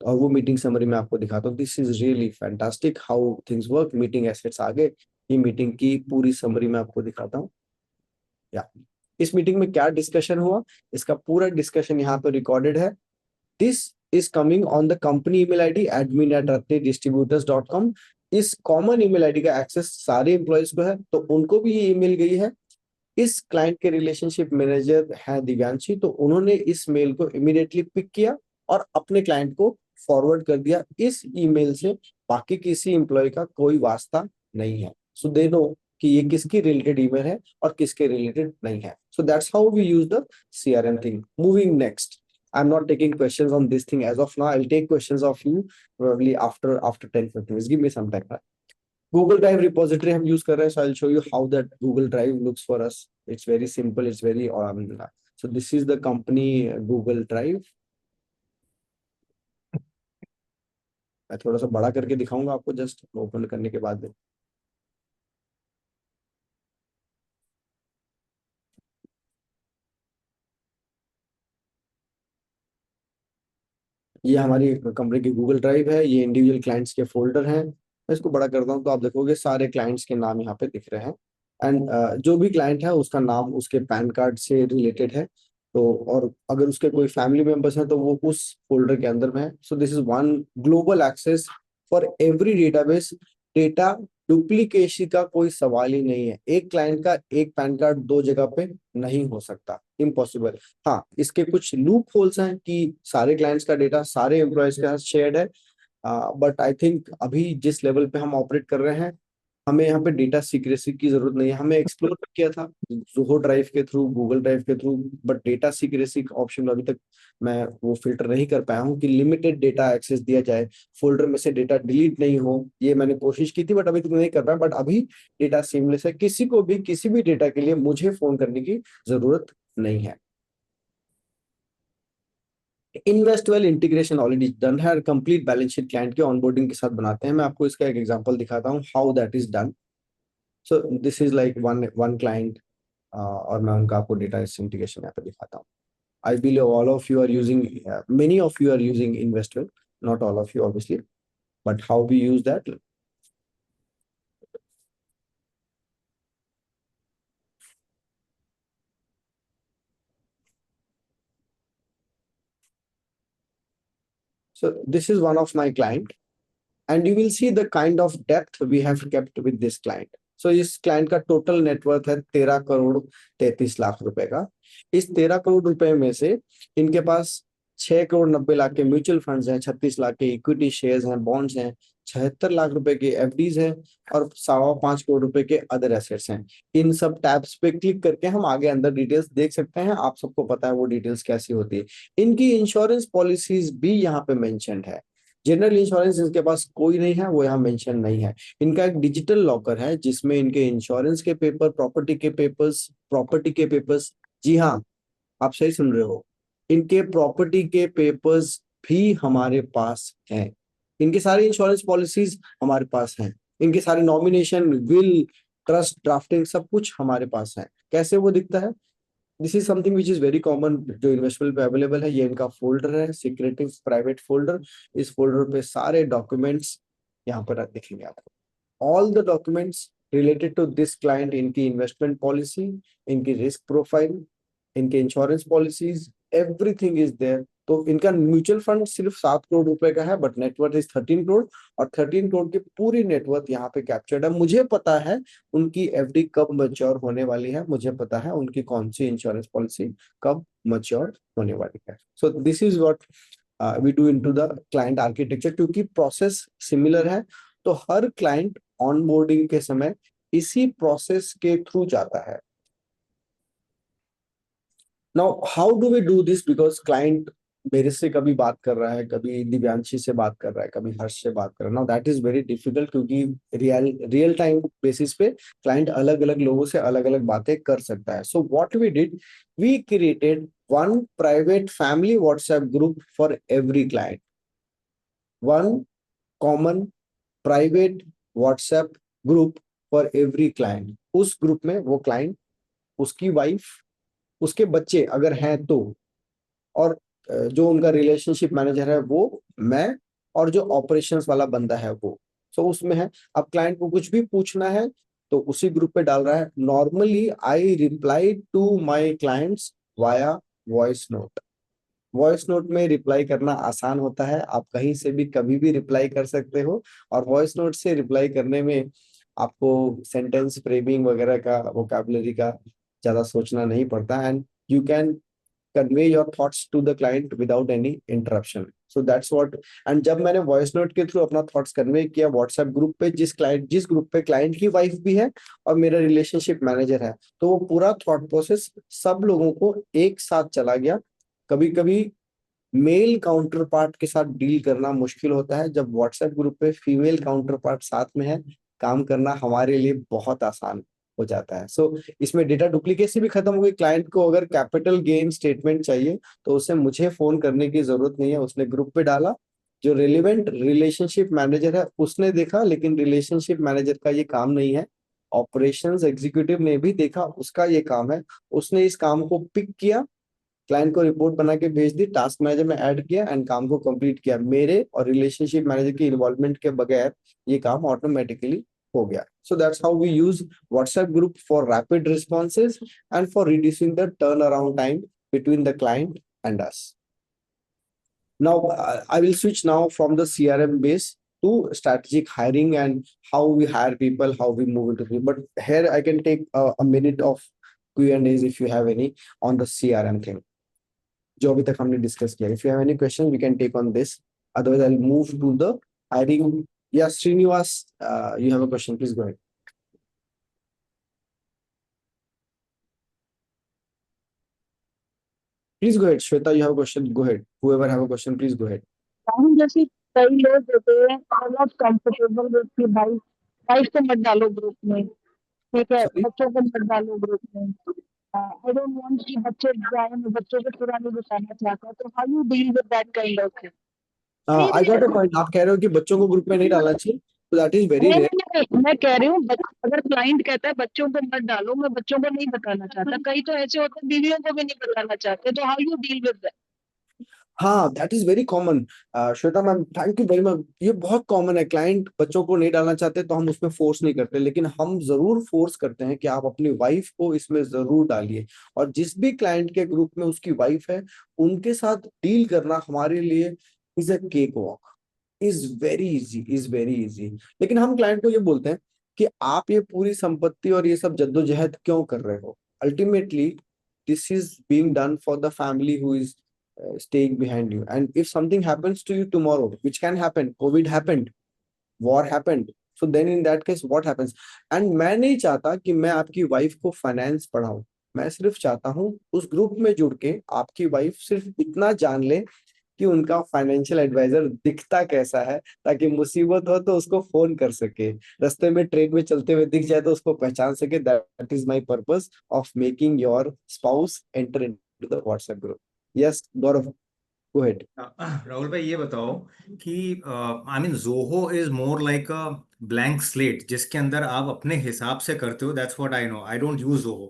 और वो मीटिंग समरी मैं आपको दिखाता हूँ। This is really fantastic how things work. Meeting assets आ गए, ये मीटिंग की पूरी समरी मैं आपको दिखाता हूँ। या इस मीटिंग में क्या डिस्कशन हुआ, इसका पूरा डिस्कशन यहाँ पे रिकॉर्डेड है। This is coming on the company email ID admin@ratnedistributors.com। इस कॉमन ईमेल आईडी का एक्सेस सारे एम्प्लॉयज को है, तो उनको भी ये ईमेल गई है। इस क्लाइंट के रिलेशनशिप मैनेजर है दिव्यांशी, तो उन्होंने इस मेल को इमीडिएटली पिक किया और अपने क्लाइंट को फॉरवर्ड कर दिया। इस ईमेल से बाकी किसी एम्प्लॉय का कोई वास्ता नहीं है। सो दे नो कि ये किसकी रिलेटेड ईमेल है और किसके रिलेटेड नहीं है। So that's how we use the CRM thing. Moving next, I'm not taking questions on this thing as of now. I'll take questions of you probably after 10-15 minutes. Give me some time. Google Drive repository हम use कर रहे हैं, so I'll show you how that Google Drive looks for us. It's very simple. It's very so this is the company Google Drive. मैं थोड़ा सा बड़ा करके दिखाऊंगा आपको जस्ट ओपन करने के बाद। ये हमारी कंपनी की गूगल ड्राइव है, ये इंडिविजुअल क्लाइंट्स के फोल्डर हैं। मैं इसको बड़ा करता हूँ तो आप देखोगे सारे क्लाइंट्स के नाम यहाँ पे दिख रहे हैं। एंड जो भी क्लाइंट है उसका नाम उसके पैन कार्ड से रिलेटेड है। तो और अगर उसके कोई फैमिली मेंबर्स हैं तो वो उस फोल्डर के अंदर में है। So this is one global access for every database. Data duplication का कोई सवाल ही नहीं है। एक क्लाइंट का एक पैन कार्ड दो जगह पे नहीं हो सकता, इम्पॉसिबल। हाँ, इसके कुछ लूप होल्स हैं कि सारे क्लाइंट्स का डेटा सारे एम्प्लॉयज के साथ शेयर्ड है, बट आई थिंक अभी जिस लेवल पे हम ऑपरेट कर रहे हैं हमें यहाँ पे डेटा सीक्रेसी की जरूरत नहीं है। हमें एक्सप्लोर किया था जोहो ड्राइव के थ्रू, गूगल ड्राइव के through, but data secrecy option अभी तक मैं वो फिल्टर नहीं कर पाया हूँ कि लिमिटेड डेटा एक्सेस दिया जाए, फोल्डर में से डेटा डिलीट नहीं हो। ये मैंने कोशिश की थी बट अभी तक नहीं कर पाया। बट अभी डेटा सीमलेस है, किसी को भी किसी भी डेटा के लिए मुझे फोन करने की जरूरत नहीं है। इन्वेस्टवेल इंटीग्रेशन ऑलरेडी डन है, कंप्लीट बैलेंस शीट क्लाइंट के ऑनबोर्डिंग के साथ बनाते हैं। मैं आपको इसका एक एग्जांपल दिखाता हूँ how that is done. So this is like one client, और मैं उनका आपको डेटा इंटीग्रेशन यहाँ पे दिखाता हूँ। I believe all of you are using, many of you are using Investwell, not all of you obviously, but how we use that. So this is one of my client and you will see the kind of depth we have kept with this client. So इस client का total net worth है 13 करोड़ 33 लाख रुपए का। इस 13 करोड़ रुपए में से इनके पास 6 करोड़ 90 लाख के म्यूचुअल फंड्स हैं, 36 लाख के इक्विटी शेयर्स हैं, बॉन्ड्स हैं, 76 लाख रुपए के FDs हैं और 5.25 करोड़ रुपए के अदर एसेट्स हैं। इन सब टैब्स पे क्लिक करके हम आगे अंदर डिटेल्स देख सकते हैं। आप सबको पता है वो डिटेल्स कैसी होती है। इनकी इंश्योरेंस पॉलिसीज भी यहाँ पे मेंशन्ड है। जनरल इंश्योरेंस जिनके पास कोई नहीं है वो यहाँ मेंशन नहीं है। इनका एक डिजिटल लॉकर है जिसमें इनके इंश्योरेंस के पेपर, प्रॉपर्टी के पेपर्स, जी हाँ आप सही सुन रहे हो, इनके प्रॉपर्टी के पेपर्स भी हमारे पास हैं। इनके सारी इंश्योरेंस पॉलिसीज हमारे पास हैं। इनके सारे नॉमिनेशन, विल, ट्रस्ट, ड्राफ्टिंग सब कुछ हमारे पास है। कैसे वो दिखता है, this is something which is very common जो इन्वेस्टमेंट पे अवेलेबल है। ये इनका फोल्डर है, सीक्रेटिव प्राइवेट फोल्डर। इस फोल्डर पे सारे डॉक्यूमेंट्स यहाँ पर दिखेंगे आपको। All the documents related to this client, इनकी इन्वेस्टमेंट पॉलिसी, इनकी रिस्क प्रोफाइल, इनके insurance policies, everything is there. तो इनका म्यूचुअल फंड सिर्फ 7 करोड़ रुपए का है बट नेटवर्थ इज 13 करोड़, और 13 करोड़ की पूरी नेटवर्थ यहाँ पे कैप्चर्ड है। मुझे पता है उनकी FD कब मैच्योर होने वाली है, मुझे पता है उनकी कौन सी इंश्योरेंस पॉलिसी कब मैच्योर होने वाली है। So this is what we do into the client architecture. क्योंकि प्रोसेस सिमिलर है तो हर क्लाइंट ऑनबोर्डिंग के समय इसी प्रोसेस के थ्रू जाता है। Now how do we do this, because client मेरे से कभी बात कर रहा है, कभी दिव्यांशी से बात कर रहा है, कभी हर्ष से बात कर रहा है। Now that is very difficult क्योंकि रियल टाइम बेसिस पे क्लाइंट अलग अलग लोगों से अलग अलग बातें कर सकता है। So what we did, we created one private family WhatsApp group for every client. One common private WhatsApp group for every client. उस ग्रुप में वो क्लाइंट, उसकी वाइफ, उसके बच्चे अगर हैं तो, और जो उनका रिलेशनशिप मैनेजर है वो, मैं, और जो ऑपरेशंस वाला बंदा है वो। सो उसमें है। अब क्लाइंट को कुछ भी पूछना है तो उसी ग्रुप पे डाल रहा है। Normally I reply to my clients via voice note. Voice note में रिप्लाई करना आसान होता है, आप कहीं से भी कभी भी रिप्लाई कर सकते हो, और वॉइस नोट से रिप्लाई करने में आपको सेंटेंस फ्रेमिंग वगैरह का, वोकैबुलरी का ज्यादा सोचना नहीं पड़ता, and you can convey your thoughts to the client without any interruption. So that's what. And जब मैंने वॉइस नोट के थ्रू अपना थॉट्स कन्वे किया व्हाट्सएप ग्रुप पे, जिस ग्रुप पे क्लाइंट की वाइफ भी है और मेरा रिलेशनशिप मैनेजर है, तो वो पूरा थॉट प्रोसेस सब लोगों को एक साथ चला गया। कभी कभी मेल काउंटर पार्ट के साथ डील करना मुश्किल होता है, जब व्हाट्सएप ग्रुप पे फीमेल काउंटर पार्ट साथ में है, काम करना हमारे लिए बहुत आसान हो जाता है। सो इसमें डेटा डुप्लीकेसी भी खत्म हो गई। क्लाइंट को अगर कैपिटल गेन स्टेटमेंट चाहिए तो उसे मुझे फोन करने की जरूरत नहीं है, उसने ग्रुप पे डाला, जो रिलेवेंट रिलेशनशिप मैनेजर है उसने देखा, लेकिन रिलेशनशिप मैनेजर का ये काम नहीं है, ऑपरेशंस एग्जीक्यूटिव ने भी देखा, उसका ये काम है, उसने इस काम को पिक किया, क्लाइंट को रिपोर्ट बना के भेज दी, टास्क मैनेजर में ऐड किया एंड काम को कंप्लीट किया। मेरे और रिलेशनशिप मैनेजर की इन्वॉल्वमेंट के बगैर ये काम ऑटोमेटिकली हो गया। So that's how we use WhatsApp group for rapid responses and for reducing the turn around time between the client and us. Now, I will switch now from the CRM base to strategic hiring and how we hire people, how we move into people. But here I can take a minute of Q&As if you have any on the CRM thing. जो अभी तक हमने discuss किया. If you have any questions, we can take on this. Otherwise, I'll move to the hiring. Yeah, Srinivas, you have a question. Please go ahead. Please go ahead. Shweta, you have a question. Go ahead. Whoever have a question, please go ahead. हम जैसे कई लोग होते हैं not comfortable with कि भाई wife को मत डालो ग्रुप में, ठीक है, Sorry. बच्चों को मत डालो ग्रुप में। आई डोंट वांट कि बच्चे जाए, मैं बच्चों को पूरा नहीं बताना चाहता, तो how you deal with that kind of thing? I got a point. आप कह रहे हो कि बच्चों को ग्रुप में नहीं डालना चाहिए, तो that is very नहीं rare. नहीं नहीं, मैं कह रही हूँ अगर क्लाइंट कहता है बच्चों को मत डालो, मैं बच्चों को नहीं बताना चाहता, कई तो ऐसे होते हैं बीवियों को भी नहीं बताना चाहते, तो how you deal with that? हाँ, that is very common. Shweta ma'am, thank you very much. ये बहुत कॉमन है, क्लाइंट बच्चों को नहीं डालना चाहते तो हम उसमें फोर्स नहीं करते, लेकिन हम जरूर फोर्स करते हैं कि आप अपनी वाइफ को इसमें जरूर डालिए। और जिस भी क्लाइंट के ग्रुप में उसकी वाइफ है, उनके साथ डील करना हमारे लिए is a cake walk, is very easy. लेकिन हम क्लाइंट को ये बोलते हैं कि आप ये पूरी संपत्ति और ये सब जद्दोजहद क्यों कर रहे हो? Ultimately this is being done for the family who is staying behind you, and if something happens to you tomorrow, which can happen, covid happened, war happened, so then in that case what happens? And मैं नहीं चाहता कि मैं आपकी wife को finance पढ़ाऊं, मैं सिर्फ चाहता हूं उस ग्रुप में जुड़ के आपकी वाइफ सिर्फ इतना जान ले कि उनका फाइनेंशियल एडवाइजर दिखता कैसा है, ताकि मुसीबत हो तो उसको फोन कर सके, रास्ते में ट्रेन में चलते हुए दिख जाए तो उसको पहचान सके। That is my purpose of making your spouse enter into the WhatsApp group. Yes Gaurav, go ahead. Rahul भाई ये बताओ कि I mean Zoho is more like a blank slate जिसके अंदर आप अपने हिसाब से करते हो, that's what I know, I don't use Zoho.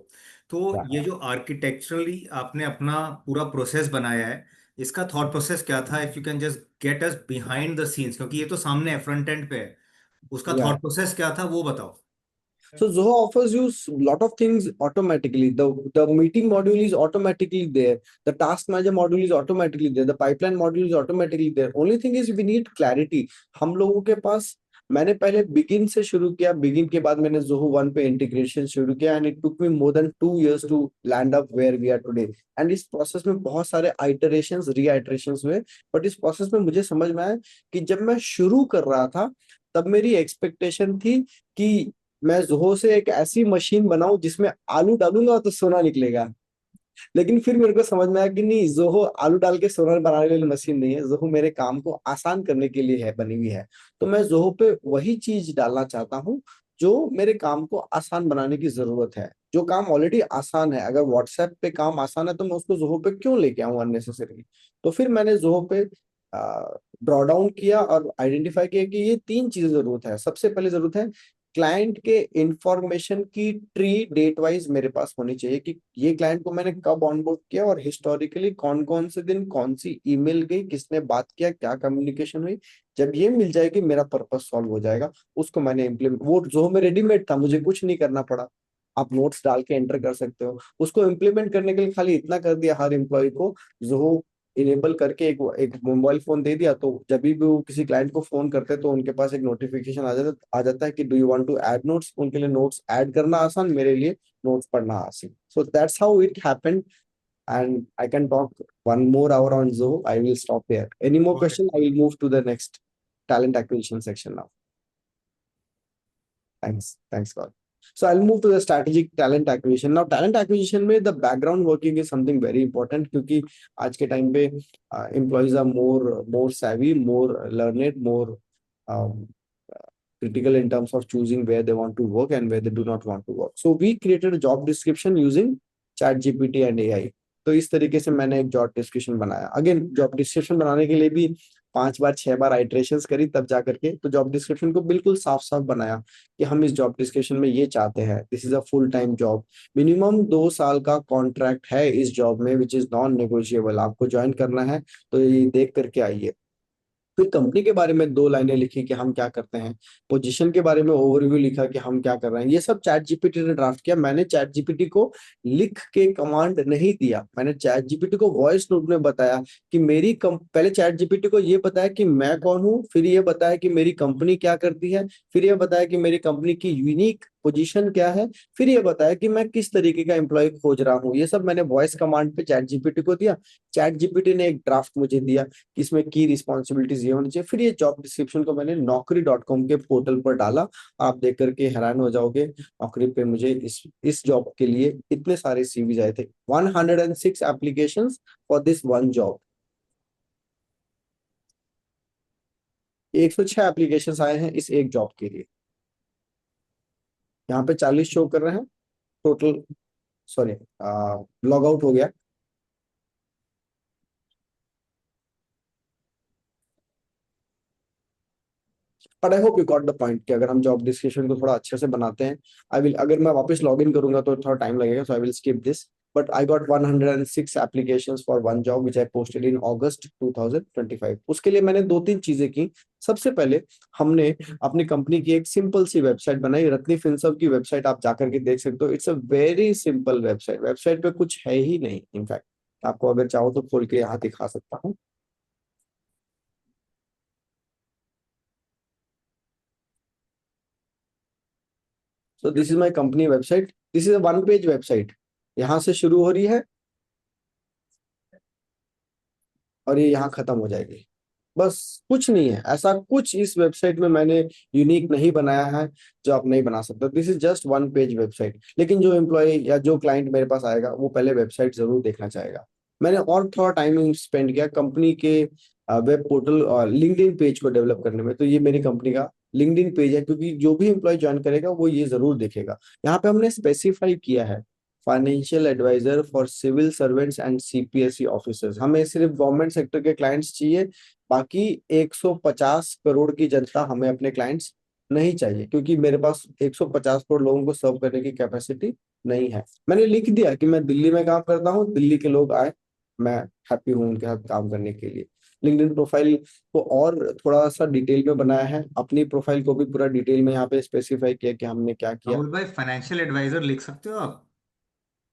तो Yeah. ये जो आर्किटेक्चरली आपने अपना पूरा प्रोसेस बनाया है, इसका थॉट प्रोसेस क्या था? If you can just get us behind the scenes, क्योंकि ये तो सामने फ्रंट एंड पे है, उसका Yeah. थॉट प्रोसेस क्या था वो बताओ। So Zoho offers you lot of things automatically. The meeting module is automatically there. The task manager module is automatically there. The pipeline module is automatically there. Only thing is we need clarity. हम लोगों के पास, मैंने पहले begin से शुरू किया, begin के बाद मैंने Zoho 1 पे इंटीग्रेशन शुरू किया, and it took me more than 2 years to land up where we are today. And इस प्रोसेस में बहुत सारे आइटरेशंस रीआइटरेशंस हुए, बट इस प्रोसेस में मुझे समझ में आया कि जब मैं शुरू कर रहा था तब मेरी एक्सपेक्टेशन थी कि मैं जोहो से एक ऐसी मशीन बनाऊं जिसमें आलू डालूंगा तो सोना निकलेगा। लेकिन फिर मेरे को समझ में आया कि नहीं, जोहो आलू डाल के सोना बनाने वाली मशीन नहीं है, जोहो मेरे काम को आसान करने के लिए है बनी हुई है। तो मैं जोहो पे वही चीज डालना चाहता हूँ जो मेरे काम को आसान बनाने की जरूरत है। जो काम ऑलरेडी आसान है, अगर व्हाट्सएप पे काम आसान है तो मैं उसको जोहो पे क्यों लेके आऊं अननेसेसरी? तो फिर मैंने जोहो पे ड्रॉ डाउन किया और आइडेंटिफाई किया कि ये 3 चीजें जरूरत है। सबसे पहले जरूरत है क्लाइंट के इंफॉर्मेशन की ट्री डेट वाइज मेरे पास होनी चाहिए कि ये क्लाइंट को मैंने कब ऑनबोर्ड किया और हिस्टोरिकली कौन कौन से दिन कौन सी ईमेल गई, किसने बात किया, क्या कम्युनिकेशन हुई। जब ये मिल जाएगी मेरा पर्पस सॉल्व हो जाएगा। उसको मैंने इम्प्लीमेंट, वो जो में रेडीमेड था, मुझे कुछ नहीं करना पड़ा। आप नोट्स डाल के एंटर कर सकते हो। उसको इम्प्लीमेंट करने के लिए खाली इतना कर दिया हर एम्प्लॉय को, जो इनेबल करके एक मोबाइल फोन दे दिया, तो जब भी वो किसी क्लाइंट को फोन करते हैं तो उनके पास एक नोटिफिकेशन आ जाता है कि do you want to add notes. उनके लिए नोट्स ऐड करना आसान, मेरे लिए नोट्स पढ़ना आसान। सो that's how it happened and I can talk 1 more hour on Zoho. I will stop there. Any more Okay. question? I will move to the next talent acquisition section now. Thanks, God. So I'll move to the strategic talent acquisition. Now, talent acquisition में the background working is something very important, क्योंकि आज के time पे employees are more savvy, more learned, more critical in terms of choosing where they want to work and where they do not want to work. So we created a job description using ChatGPT and AI. तो इस तरीके से मैंने एक job description बनाया। Again job description बनाने के लिए भी 5 बार 6 बार आइटरेशंस करी, तब जा करके तो जॉब डिस्क्रिप्शन को बिल्कुल साफ साफ बनाया कि हम इस जॉब डिस्क्रिप्शन में ये चाहते हैं। This is a full time job, minimum 2 साल का कॉन्ट्रैक्ट है इस जॉब में, विच इज नॉन नेगोशिएबल। आपको ज्वाइन करना है तो ये देख करके आइए। फिर कंपनी के बारे में 2 लाइनें लिखी कि हम क्या करते हैं। पोजीशन के बारे में ओवरव्यू लिखा कि हम क्या कर रहे हैं। ये सब चैट जीपीटी ने ड्राफ्ट किया। मैंने चैट जीपीटी को लिख के कमांड नहीं दिया, मैंने चैट जीपीटी को वॉइस नोट में बताया कि पहले चैट जीपीटी को ये बताया कि मैं कौन हूँ, फिर ये बताया कि मेरी कंपनी क्या करती है, फिर ये बताया कि मेरी कंपनी की यूनिक पोजीशन क्या है, फिर ये बताया कि मैं किस तरीके का एम्प्लॉय खोज रहा हूँ। ये सब मैंने वॉइस कमांड पे चैट जीपीटी को दिया। चैट जीपीटी ने एक ड्राफ्ट मुझे दिया कि इसमें की रिस्पॉन्सिबिलिटीज ये होनी चाहिए। फिर ये जॉब डिस्क्रिप्शन को मैंने naukri.com के पोर्टल पर डाला। आप देख करके हैरान हो जाओगे, नौकरी पे मुझे इस जॉब के लिए इतने सारे सीवीज आए थे। 106 applications for this one job. 106 applications आए हैं इस एक जॉब के लिए। यहाँ पे 40 शो कर रहे हैं टोटल। सॉरी, लॉग आउट हो गया। But I hope you got the point कि अगर हम जॉब डिस्क्रिप्शन को थोड़ा अच्छे से बनाते हैं, अगर मैं वापस लॉग इन करूंगा तो थोड़ा टाइम लगेगा, so I will skip this. But I got 106 applications for one job which I posted in August 2025। उसके लिए मैंने 2-3 चीजें की। सबसे पहले हमने अपनी कंपनी की एक सिंपल सी वेबसाइट बनाई। रत्नी फिनसर्व की वेबसाइट आप जाकर के देख सकते हो। It's a very simple website. Website पे कुछ है ही नहीं। इनफैक्ट आपको अगर चाहो तो खोल के यहाँ दिखा सकता हूँ। So this is my company website. This is a 1 page website. यहाँ से शुरू हो रही है और ये यहाँ खत्म हो जाएगी। बस कुछ नहीं है, ऐसा कुछ इस वेबसाइट में मैंने यूनिक नहीं बनाया है जो आप नहीं बना सकते। This is just 1 page website. लेकिन जो एम्प्लॉय या जो क्लाइंट मेरे पास आएगा वो पहले वेबसाइट जरूर देखना चाहेगा। मैंने और थोड़ा टाइम स्पेंड किया कंपनी के वेब पोर्टल लिंक्डइन पेज को डेवलप करने में। तो ये मेरी कंपनी का लिंक्डइन पेज है, क्योंकि जो भी एम्प्लॉय ज्वाइन करेगा वो ये जरूर देखेगा। यहाँ पे हमने स्पेसिफाई किया है financial advisor for civil servants and CPSE officers. हमें सिर्फ गवर्नमेंट सेक्टर के क्लाइंट्स चाहिए, बाकी 150 करोड़ की जनता हमें अपने क्लाइंट्स नहीं चाहिए, क्योंकि मेरे पास 150 करोड़ लोगों को सर्व करने की कैपेसिटी नहीं है। मैंने लिख दिया कि मैं दिल्ली में काम करता हूँ, दिल्ली के लोग आए, मैं हैप्पी हूँ उनके साथ काम करने के लिए। लिंक्डइन प्रोफाइल को और थोड़ा सा डिटेल में बनाया है। अपनी प्रोफाइल को भी पूरा डिटेल में यहाँ पे स्पेसिफाई किया कि हमने क्या किया। राहुल भाई, फाइनेंशियल एडवाइजर लिख सकते हो आप?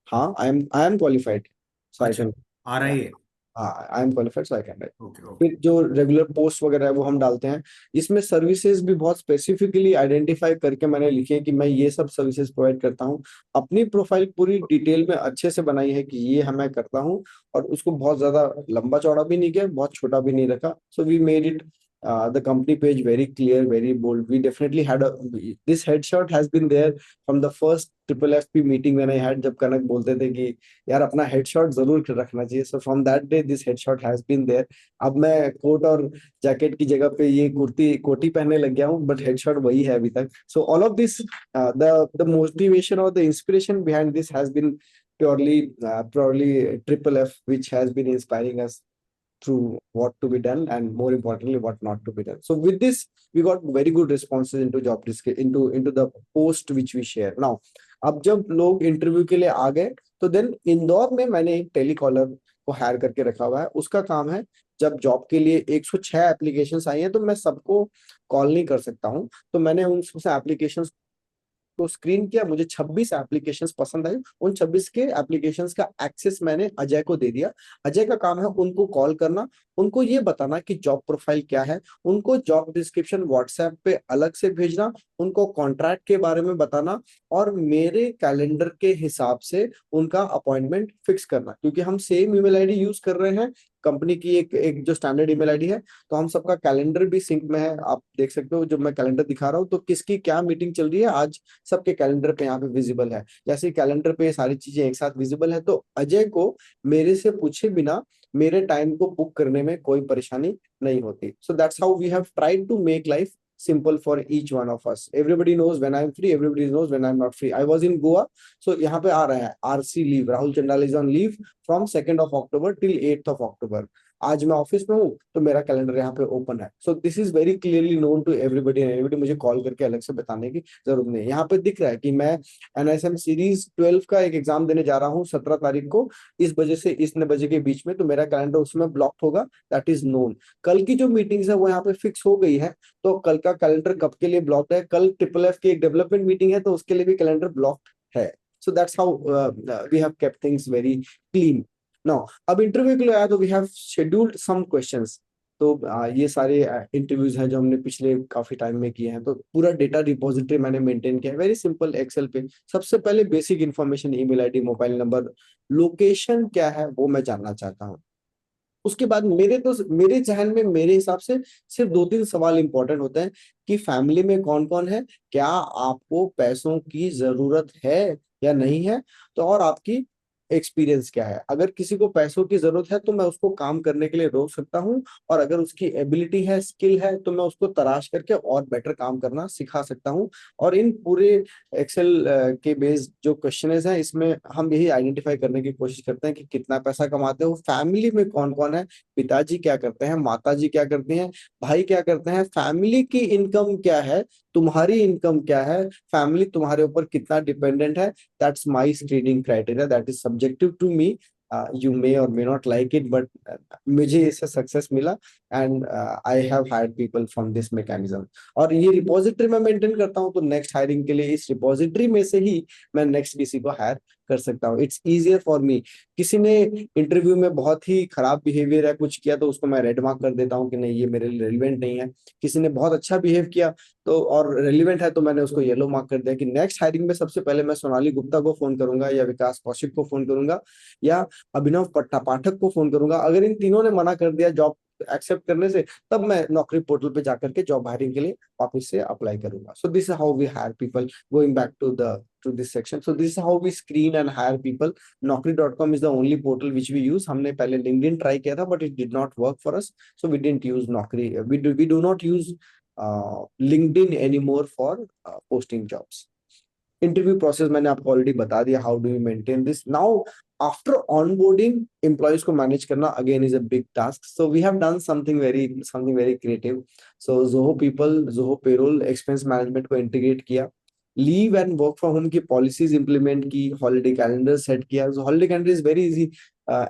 हाँ, आई एम क्वालिफाइड, सो आई अच्छा, कैन। RIA। हाँ, I am qualified, so I can write. Okay okay. फिर जो रेगुलर पोस्ट वगैरह है वो हम डालते हैं। इसमें सर्विसेज भी बहुत स्पेसिफिकली आइडेंटिफाई करके मैंने लिखे कि मैं ये सब सर्विसेज प्रोवाइड करता हूँ। अपनी प्रोफाइल पूरी डिटेल में अच्छे से बनाई है कि ये मैं करता हूँ, और उसको बहुत ज्यादा लंबा चौड़ा भी नहीं किया, बहुत छोटा भी नहीं रखा। So we made it the company page very clear, very bold. We definitely had this headshot has been there from the first FFP meeting when I had, जब कनक बोलते थे कि यार अपना हेडशॉट जरूर रखना चाहिए। So from that day this headshot has been there. अब मैं कोट और जैकेट की जगह पे ये कोटी पहनने लग गया हूँ, बट हेडशॉट वही है अभी तक। So all of this, the motivation और the inspiration behind this has been purely FFF, which has been inspiring us through what to be done and more importantly what not to be done. So with this we got very good responses into job into the post which we share. Now अब जब लोग interview के लिए आ गए तो then Indore में मैंने एक टेलीकॉलर को हायर करके रखा हुआ है। उसका काम है जब जॉब के लिए 106 एप्लीकेशंस आई हैं तो मैं सबको कॉल नहीं कर सकता हूं, तो मैंने उन एप्लीकेशंस को स्क्रीन किया, मुझे 26 एप्लीकेशंस पसंद आई, उन 26 के एप्लीकेशंस का एक्सेस मैंने अजय को दे दिया। अजय का काम है उनको कॉल करना, उनको ये बताना कि जॉब प्रोफाइल क्या है, उनको जॉब डिस्क्रिप्शन व्हाट्सएप पे अलग से भेजना, उनको कॉन्ट्रैक्ट के बारे में बताना और मेरे कैलेंडर के हिसाब से उनका अपॉइंटमेंट फिक्स करना, क्योंकि हम सेम ईमेल आईडी यूज कर रहे हैं, कंपनी की एक जो स्टैंडर्ड ईमेल आईडी है, तो हम सबका कैलेंडर भी सिंक में है। आप देख सकते हो जब मैं कैलेंडर दिखा रहा हूँ तो किसकी क्या मीटिंग चल रही है आज सबके कैलेंडर पे यहाँ पे विजिबल है। जैसे कैलेंडर पे सारी चीजें एक साथ विजिबल है तो अजय को मेरे से पूछे बिना मेरे टाइम को बुक करने में कोई परेशानी नहीं होती। So that's how we have tried to make life simple for each one of us. Everybody knows when I'm free, everybody knows when I'm not free. I was in Goa, so यहाँ पे आ रहा है RC leave, Rahul चंडाल is on leave from 2nd of October till 8th of October. आज मैं office में हूँ तो मेरा कैलेंडर यहाँ पे ओपन है। So this is very clearly known to everybody and everybody, मुझे कॉल करके अलग से बताने की जरूरत नहीं है। यहाँ पे दिख रहा है कि मैं NISM सीरीज 12 का एक एग्जाम देने जा रहा हूँ 17 तारीख को, इस बजे से इस बजे के बीच में, तो मेरा कैलेंडर उसमें ब्लॉक होगा, दैट इज नोन। कल की जो मीटिंग्स है वो यहाँ पे फिक्स हो गई है, तो कल का कैलेंडर कब के लिए ब्लॉक्ड है, कल FFF की एक डेवलपमेंट मीटिंग है तो उसके लिए भी कैलेंडर ब्लॉक्ड है। So that's how we have kept things very clean. Now अब इंटरव्यू के लिए आया तो we have scheduled some questions. तो ये सारे इंटरव्यूज हैं जो हमने पिछले काफी टाइम में किए हैं, तो पूरा डेटा रिपोजिटरी मैंने मेंटेन किया है वेरी सिंपल एक्सेल पे। सबसे पहले basic information, email ID, mobile number, location क्या है वो मैं जानना चाहता हूँ। उसके बाद मेरे जहन में मेरे हिसाब से सिर्फ 2-3 सवाल इंपॉर्टेंट होते हैं कि फैमिली में कौन कौन है, क्या आपको पैसों की जरूरत है या नहीं है, तो और आपकी एक्सपीरियंस क्या है। अगर किसी को पैसों की जरूरत है तो मैं उसको काम करने के लिए रोक सकता हूँ, और अगर उसकी एबिलिटी है, स्किल है, तो मैं उसको तराश करके और बेटर काम करना सिखा सकता हूँ। और इन पूरे एक्सेल के बेस्ड जो क्वेश्चन हैं इसमें हम यही आइडेंटिफाई करने की कोशिश करते हैं कि कितना पैसा कमाते हो, फैमिली में कौन कौन है, पिताजी क्या करते हैं, माताजी क्या करती हैं, भाई क्या करते हैं, फैमिली की इनकम क्या है, तुम्हारी इनकम क्या है, फैमिली तुम्हारे ऊपर कितना डिपेंडेंट है। That's my screening criteria. That is subjective to me. You may or may not like it, but मुझे इससे सक्सेस मिला and I have hired people from this mechanism. और ये रिपोजिटरी में मेंटेन करता हूँ, तो नेक्स्ट हायरिंग के लिए इस रिपोजिटरी में से ही मैं नेक्स्ट किसी को हायर कर सकता हूँ। It's easier for me. किसी ने इंटरव्यू में बहुत ही खराब बिहेवियर है कुछ किया तो उसको मैं रेड मार्क कर देता हूँ कि नहीं ये मेरे लिए रेलिवेंट नहीं है। किसी ने बहुत अच्छा बिहेव किया तो और रेलिवेंट है तो मैंने उसको येलो मार्क कर दिया कि नेक्स्ट हायरिंग में सबसे पहले मैं सोनाली गुप्ता को फोन करूंगा या विकास कौशिक को फोन करूंगा या अभिनव पाठक को फोन करूंगा। अगर इन तीनों ने मना कर दिया जॉब एक्सेप्ट करने से, तब मैं नौकरी पोर्टल पे जाकर के जॉब हायरिंग के लिए वापस से अप्लाई करूंगा। So this is how we hire people. Going back to this section, so this is how we screen and hire people. naukri.com is the only portal which we use. हमने पहले LinkedIn try किया था but it did not work for us, so we didn't use Naukri. We do not use LinkedIn anymore for posting jobs. Interview process मैंने आपको already बता दिया, how do you maintain this. Now after onboarding employees को manage करना again is a big task, so we have done something very creative. So Zoho people, Zoho payroll expense management को integrate किया, leave and work from home की policies implement की, holiday calendar set किया। Holiday calendar is very easy.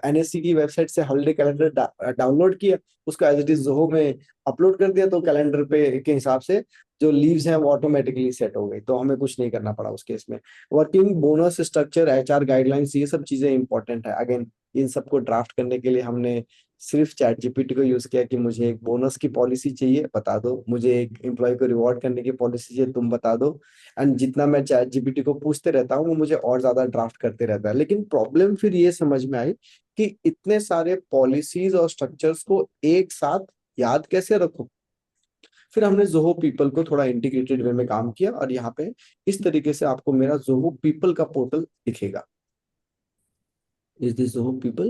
NSC की website से holiday calendar download किया, उसको as it is Zoho में अपलोड कर दिया, तो कैलेंडर पे के हिसाब से जो लीव्स हैं वो ऑटोमेटिकली सेट हो गई, तो हमें कुछ नहीं करना पड़ा उस केस में। Working bonus structure, HR guidelines, ये सब चीजें इंपॉर्टेंट है। अगेन इन सबको ड्राफ्ट करने के लिए हमने सिर्फ ChatGPT को यूज किया कि मुझे एक बोनस की पॉलिसी चाहिए, बता दो, मुझे एक एम्प्लॉय को रिवॉर्ड करने की पॉलिसी चाहिए, तुम बता दो। एंड जितना मैं ChatGPT को पूछते रहता हूँ वो मुझे और ज्यादा ड्राफ्ट करते रहता है। लेकिन प्रॉब्लम फिर ये समझ में आई कि इतने सारे पॉलिसीज और स्ट्रक्चर्स को एक साथ याद कैसे रखूं। फिर हमने जोहो पीपल को थोड़ा इंटीग्रेटेड वे में काम किया और यहाँ पे इस तरीके से आपको मेरा जोहो पीपल का पोर्टल दिखेगा। Is this Zoho people?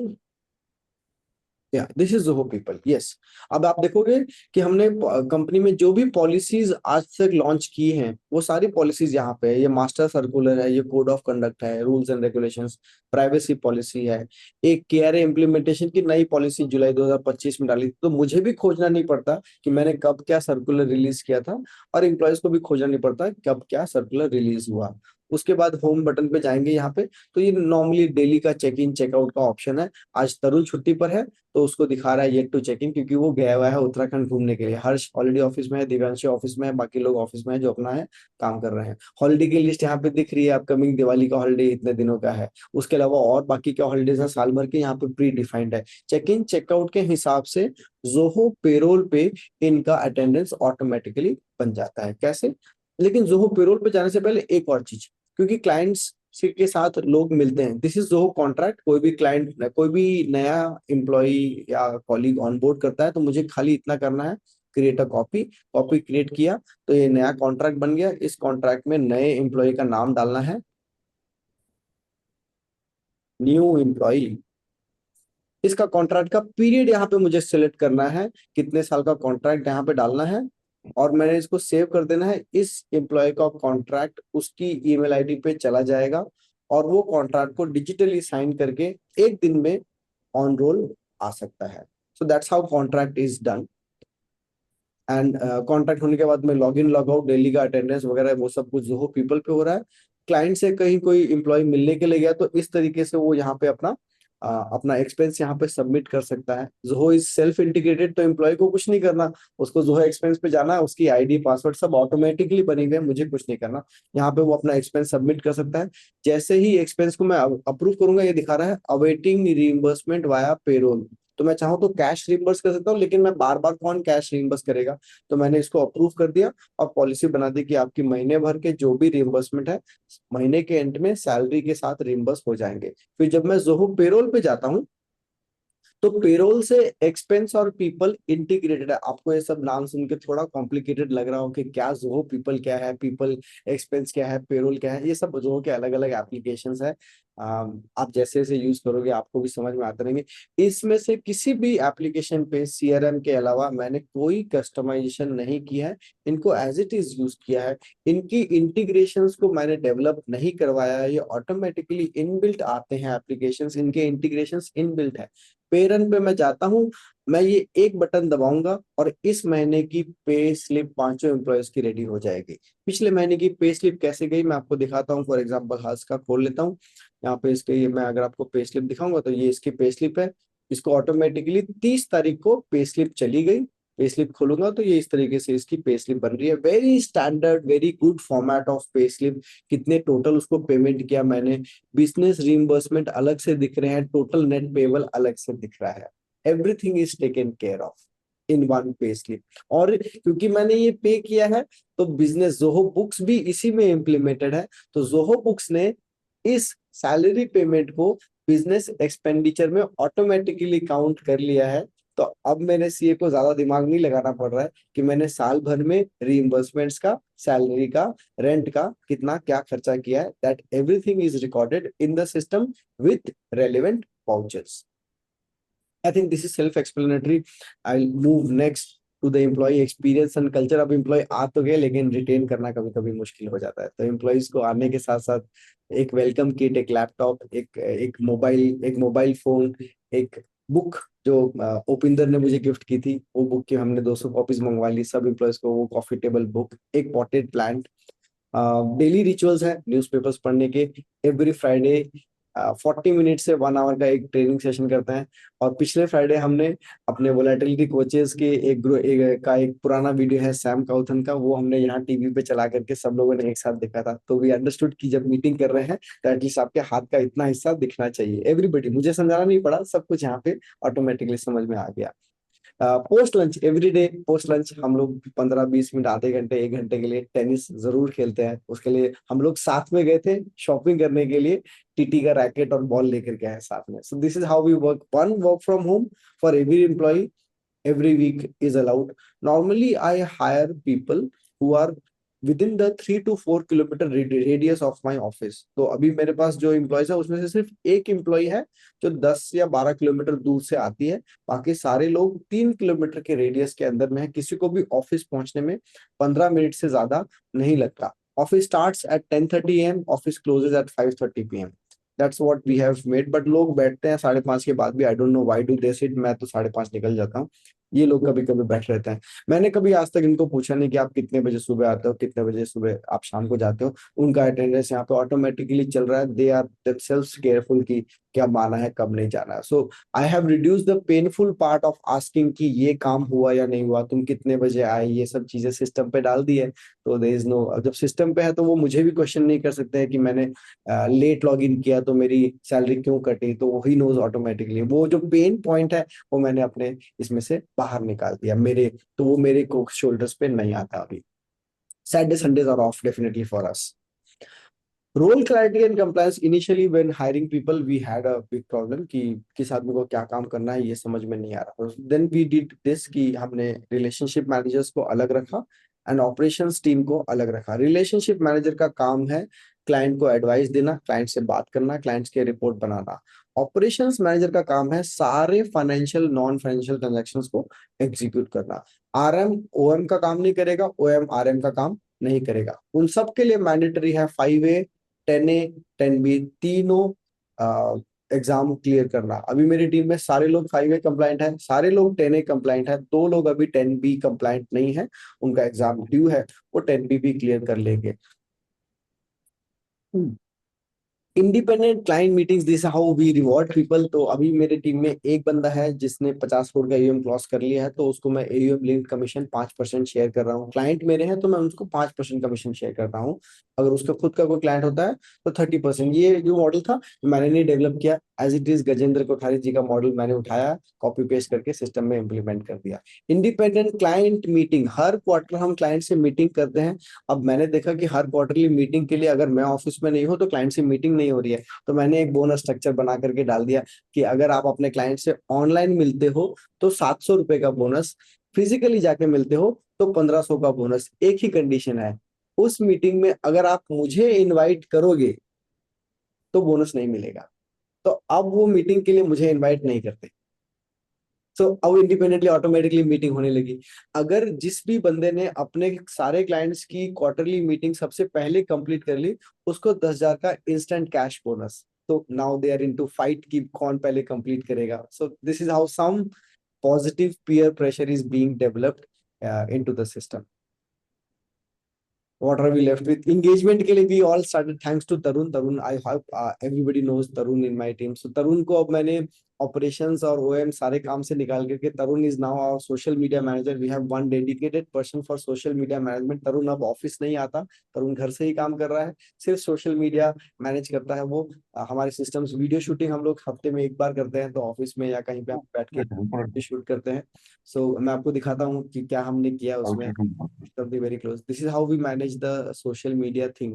या this is Zoho people, yes. अब आप देखोगे कि हमने कंपनी में जो भी पॉलिसीज आज तक लॉन्च की हैं वो सारी पॉलिसीज यहाँ पे है। ये मास्टर सर्कुलर है, ये कोड ऑफ कंडक्ट है, rules and regulations, privacy policy है, एक केआरए इम्प्लीमेंटेशन की नई पॉलिसी जुलाई 2025 में डाली, तो मुझे भी खोजना नहीं पड़ता कि मैंने कब क्या सर्कुलर रिलीज किया था, और एम्प्लॉयज को भी खोजना नहीं पड़ता कब क्या सर्कुलर रिलीज हुआ। उसके बाद होम बटन पे जाएंगे यहाँ पे, तो ये नॉर्मली डेली का चेक इन चेकआउट का ऑप्शन है। आज तरुण छुट्टी पर है तो उसको दिखा रहा है येट टू चेक इन, क्योंकि वो गया हुआ है उत्तराखंड घूमने के लिए। हर्ष हॉलिडे ऑफिस में है, दिव्यांशी ऑफिस में है, बाकी लोग ऑफिस में है जो अपना है काम कर रहे हैं। हॉलिडे की लिस्ट यहाँ पे दिख रही है, अपकमिंग दिवाली का हॉलिडे इतने दिनों का है। उसके अलावा और बाकी के हॉलिडेज हैं साल भर के, यहाँ पे प्री डिफाइंड है। चेक इन चेकआउट के हिसाब से जोहो पेरोल पे इनका अटेंडेंस ऑटोमेटिकली बन जाता है। कैसे? लेकिन जोहो पेरोल पे जाने से पहले एक और चीज, क्योंकि क्लाइंट्स के साथ लोग मिलते हैं, दिस इज जोहो कॉन्ट्रैक्ट। कोई भी क्लाइंट, कोई भी नया एम्प्लॉय या कॉलीग ऑनबोर्ड करता है तो मुझे खाली इतना करना है, create a copy. Copy create किया तो ये नया कॉन्ट्रैक्ट बन गया। इस कॉन्ट्रैक्ट में नए एम्प्लॉय का नाम डालना है, न्यू एम्प्लॉय। इसका कॉन्ट्रैक्ट का पीरियड यहाँ पे मुझे सिलेक्ट करना है, कितने साल का कॉन्ट्रैक्ट यहाँ पे डालना है, और मैंने इसको सेव कर देना है। इस एम्प्लॉय का कॉन्ट्रैक्ट उसकी ईमेल आईडी पे चला जाएगा और वो कॉन्ट्रैक्ट को डिजिटली साइन करके एक दिन में ऑन रोल आ सकता है। So that's how contract is done. And contract होने के बाद में log in log out, daily का अटेंडेंस वगैरह वो सब कुछ जोहो पीपल पे हो रहा है। क्लाइंट से कहीं कोई एम्प्लॉय मिलने के लिए गया तो इस तरीके से वो यहाँ पे अपना एक्सपेंस यहाँ पे सबमिट कर सकता है। जोहो इज सेल्फ इंटीग्रेटेड, तो एम्प्लॉय को कुछ नहीं करना, उसको जोहो एक्सपेंस पे जाना है, उसकी आईडी पासवर्ड सब ऑटोमेटिकली बने हुए, मुझे कुछ नहीं करना। यहाँ पे वो अपना एक्सपेंस सबमिट कर सकता है। जैसे ही एक्सपेंस को मैं अप्रूव करूंगा, ये दिखा रहा है अवेटिंग रीइंबर्समेंट वाया पेरोल। तो मैं चाहूँ तो कैश रिइंबर्स कर सकता हूँ, लेकिन मैं बार बार कौन कैश रिइंबर्स करेगा, तो मैंने इसको अप्रूव कर दिया और पॉलिसी बना दी कि आपकी महीने भर के जो भी रिइंबर्समेंट है महीने के एंड में सैलरी के साथ रिइंबर्स हो जाएंगे। फिर जब मैं जोहो पेरोल पे जाता हूँ तो पेरोल से एक्सपेंस और पीपल इंटीग्रेटेड है। आपको ये सब नाम सुन के थोड़ा कॉम्प्लिकेटेड लग रहा हो कि क्या जोहो पीपल क्या है, पीपल एक्सपेंस क्या है, पेरोल क्या है, ये सब जोहो के अलग अलग एप्लीकेशंस है। आप जैसे जैसे यूज करोगे आपको भी समझ में आते रहेंगे। इसमें से किसी भी एप्लीकेशन पे सीआरएम के अलावा मैंने कोई कस्टमाइजेशन नहीं किया है, इनको एज इट इज यूज किया है। इनकी इंटीग्रेशंस को मैंने डेवलप नहीं करवाया है, ये ऑटोमेटिकली इनबिल्ट आते हैं एप्लीकेशंस, इनके इंटीग्रेशंस इनबिल्ट है। पे रन पे मैं जाता हूँ, मैं ये एक बटन दबाऊंगा और इस महीने की पे स्लिप पांचों एम्प्लॉयज की रेडी हो जाएगी। पिछले महीने की पे स्लिप कैसे गई मैं आपको दिखाता हूँ। फॉर एग्जांपल हाथ का खोल लेता हूँ, यहाँ पे इसके ये मैं अगर आपको पे स्लिप दिखाऊंगा तो ये इसकी पे स्लिप है। इसको ऑटोमेटिकली 30 तारीख को पे स्लिप चली गई। पे स्लिप खोलूंगा तो ये इस तरीके से इसकी पे स्लिप बन रही है। Very standard, very good format of pay slip. कितने टोटल उसको पेमेंट किया मैंने, बिजनेस रीइंबर्समेंट अलग से दिख रहे हैं, टोटल नेट पेबल अलग से दिख रहा है। Everything is taken care of in one pay slip. और क्योंकि मैंने ये पे किया है तो बिजनेस जोहो बुक्स भी इसी में इम्प्लीमेंटेड है, तो जोहो बुक्स ने इस सैलरी पेमेंट को बिजनेस एक्सपेंडिचर में ऑटोमेटिकली काउंट कर लिया है। तो अब मैंने सीए को ज्यादा दिमाग नहीं लगाना पड़ रहा है कि मैंने साल भर में रीइंबर्समेंट्स का, सैलरी का, रेंट का कितना क्या खर्चा किया है। That everything is recorded in the system with relevant vouchers. I think this is self-explanatory. I'll move next to the employee experience and culture. अब employee आ तो गए लेकिन रिटेन करना कभी कभी मुश्किल हो जाता है, तो एम्प्लॉयज को आने के साथ साथ एक वेलकम किट, एक लैपटॉप, एक मोबाइल फोन, एक बुक जो ओपिंदर ने मुझे गिफ्ट की थी, वो बुक की हमने 200 कॉपीज मंगवा ली सब एम्प्लॉयज को। वो कॉफी टेबल बुक, एक पॉटेड प्लांट। डेली रिचुअल्स है न्यूज़पेपर्स पढ़ने के। एवरी फ्राइडे 40 मिनट से 1 आवर का एक ट्रेनिंग सेशन करते हैं। और पिछले फ्राइडे हमने अपने वोलेटिलिटी कोचेस के एक पुराना वीडियो है सैम काउथन का, वो हमने यहाँ टीवी पे चला करके सब लोगों ने एक साथ देखा था। तो वी अंडरस्टूड कि जब मीटिंग कर रहे हैं तो एटलीस्ट आपके हाथ का इतना हिस्सा दिखना चाहिए। एवरीबडी, मुझे समझाना नहीं पड़ा, सब कुछ यहाँ पे ऑटोमेटिकली समझ में आ गया। Post lunch, every day post lunch हम लोग 15-20 मिनट, आधे घंटे, 1 घंटे के लिए टेनिस जरूर खेलते हैं। उसके लिए हम लोग साथ में गए थे शॉपिंग करने के लिए, टीटी का रैकेट और बॉल लेकर गए हैं साथ में। So this is how we work. One work from home for every employee every week is allowed. Normally I hire people who are within the 3 to 4 kilometre radius of my office. तो अभी मेरे पास जो employees है उसमें से सिर्फ एक employ है जो 10 या 12 किलोमीटर दूर से आती है, बाकी सारे लोग 3 किलोमीटर के रेडियस के अंदर में है। किसी को भी ऑफिस पहुंचने में 15 मिनट से ज्यादा नहीं लगता। Office starts at 10:30 AM, office closes at 5:30 PM। That's what we have made. But लोग बैठते हैं 5:30 के बाद भी। I don't know why do they sit. मैं तो 5:30 निकल जाता हूँ, ये लोग कभी कभी बैठ रहते हैं। मैंने कभी आज तक इनको पूछा नहीं कि आप कितने बजे सुबह आते हो, कितने बजे सुबह आप शाम को जाते हो। उनका अटेंडेंस यहाँ पे ऑटोमेटिकली चल रहा है। दे आर देमसेल्व्स केयरफुल कि कब आना है कब नहीं जाना है। So I have reduce the painful part of asking कि ये काम हुआ या नहीं हुआ, तुम कितने बजे आए, ये सब चीजें सिस्टम पे डाल दी है। तो देयर इज नो, जब सिस्टम पे है तो वो मुझे भी क्वेश्चन नहीं कर सकते हैं कि मैंने लेट लॉग इन किया तो मेरी सैलरी क्यों कटी। तो वही नोज ऑटोमेटिकली। वो जो पेन पॉइंट है वो मैंने अपने इसमें से बाहर निकाल दिया मेरे। तो वो मेरे को शोल्डर्स पे नहीं आता अभी। Saturday Sundays are off definitely for us. Role clarity and compliance. Initially when hiring people we had a big problem कि किस आदमी को क्या काम करना है ये समझ में नहीं आ रहा। Then we did this कि हमने relationship managers को अलग रखा एंड ऑपरेशंस टीम को अलग रखा। रिलेशनशिप मैनेजर का काम है क्लाइंट को एडवाइस देना, क्लाइंट से बात करना, क्लाइंट्स के रिपोर्ट बनाना। ऑपरेशंस मैनेजर का काम है सारे फाइनेंशियल नॉन फाइनेंशियल ट्रांजैक्शंस को एग्जीक्यूट करना। आरएम ओएम का काम नहीं करेगा, ओएम आरएम का काम नहीं करेगा। उन सब के लिए मैंडेटरी है 5A 10A 10B तीनों एग्जाम क्लियर करना। अभी मेरी टीम में सारे लोग 5A कंप्लाइंट है, सारे लोग 10A कंप्लाइंट है, 2 लोग अभी 10B कंप्लाइंट नहीं है, उनका एग्जाम ड्यू है, वो 10B भी क्लियर कर लेंगे। Independent client meetings, this how we reward people. तो अभी मेरे टीम में एक बंदा है जिसने 50 करोड़ का AUM क्रॉस कर लिया है, तो उसको मैं AUM लिंक्ड कमीशन 5% शेयर कर रहा हूँ। क्लाइंट मेरे हैं तो मैं उसको 5% कमीशन शेयर कर रहा हूँ। अगर उसका खुद का कोई क्लाइंट होता है तो 30%। ये जो मॉडल था मैंने नहीं डेवलप किया, as it is Gajendra Kothari ji का मॉडल मैंने उठाया, कॉपी पेस्ट करके सिस्टम में इम्प्लीमेंट कर दिया। इंडिपेंडेंट क्लाइंट मीटिंग, हर क्वार्टर हम क्लाइंट से मीटिंग करते हैं। अब मैंने देखा कि हर क्वार्टरली मीटिंग के लिए अगर मैं ऑफिस में नहीं हूं तो क्लाइंट से मीटिंग नहीं हो रही है, तो मैंने एक बोनस स्ट्रक्चर बना करके डाल दिया कि अगर आप अपने क्लाइंट से ऑनलाइन मिलते हो तो 700 रुपए का बोनस, फिजिकली जाके मिलते हो तो 1500 का बोनस। एक ही कंडीशन है, उस मीटिंग में अगर आप मुझे इनवाइट करोगे तो बोनस नहीं मिलेगा। तो अब वो मीटिंग के लिए मुझे इनवाइट नहीं करते। सो अब इंडिपेंडेंटली ऑटोमेटिकली मीटिंग होने लगी। अगर जिस भी बंदे ने अपने सारे क्लाइंट्स की क्वार्टरली मीटिंग सबसे पहले कंप्लीट कर ली, उसको 10,000 का इंस्टेंट कैश बोनस। तो now they are into fight कि कौन पहले कंप्लीट करेगा। So this is how some positive peer pressure is being developed into the system. What are we left with? Engagement के लिए we all started thanks to Tarun. I hope everybody knows Tarun in my team. So Tarun को अब मैंने operations और OM सारे काम से निकाल करके Tarun is now our social media manager. We have one dedicated person for social media management. Tarun अब ऑफिस नहीं आता, Tarun घर से ही काम कर रहा है, सिर्फ सोशल मीडिया मैनेज करता है वो। हमारे सिस्टम्स वीडियो शूटिंग हम लोग हफ्ते में एक बार करते हैं, तो ऑफिस में या कहीं पे हम बैठ के शूट करते हैं। सो मैं आपको दिखाता हूँ कि क्या हमने किया उसमें। Be very close. This is how we manage the social media thing.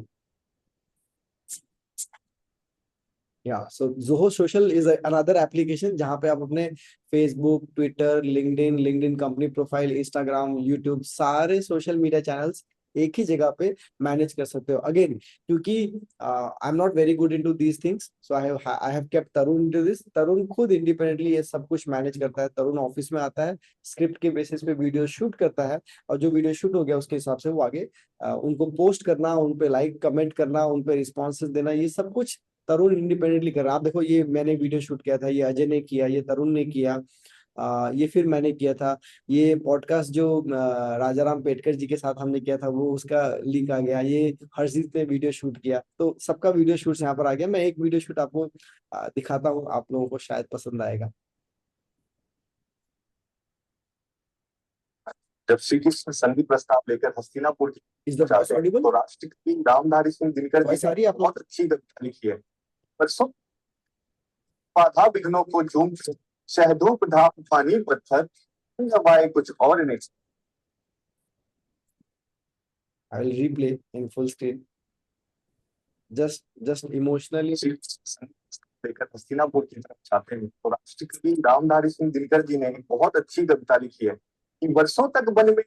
Yeah, so Zoho Social is another application जहाँ पे आप अपने Facebook, Twitter, LinkedIn company profile, Instagram, YouTube सारे सोशल मीडिया चैनल्स एक ही जगह पे मैनेज कर सकते हो। अगेन क्योंकि I am not very good into these things, so I have kept Tarun into this. Tarun खुद इंडिपेंडेंटली ये सब कुछ मैनेज करता है। तरुण ऑफिस में आता है, स्क्रिप्ट के बेसिस पे वीडियो शूट करता है, और जो वीडियो शूट हो गया उसके हिसाब से वो आगे उनको पोस्ट करना, उन पे लाइक कमेंट करना, उन पे रिस्पॉन्सेज देना, ये सब कुछ तरुण इंडिपेंडेंटली कर रहा है। आप देखो ये मैंने वीडियो शूट किया था, ये अजय ने किया, ये तरुण ने किया, ये फिर मैंने किया था। ये पॉडकास्ट जो राजाराम पेटकर जी के साथ हमने किया था वो उसका लिंक आ गया। ये हर्षदीप ने वीडियो शूट किया, तो सबका वीडियो शूट यहाँ पर आ गया। मैं एक वीडियो शूट आपको दिखाता हूँ, आप लोगों को शायद पसंद आएगा। जब श्री कृष्ण संधि प्रस्ताव लेकर Hastinapur is the voice Audible? तो राष्ट्रपति रामधारी सिंह दिनकर जी सारी आप बहुत अच्छी कविता लिखी है। परसों बाधा विघ्नों को झूम शहदों धाम पानी पत्थर हवाए कुछ और नहीं। I will replay in full screen. Just emotionally. लेकर हस्तिनापुर की तरफ जाते हैं तो राष्ट्रपति रामधारी सिंह दिनकर जी ने बहुत अच्छी कविता लिखी है कि वर्षों तक वन में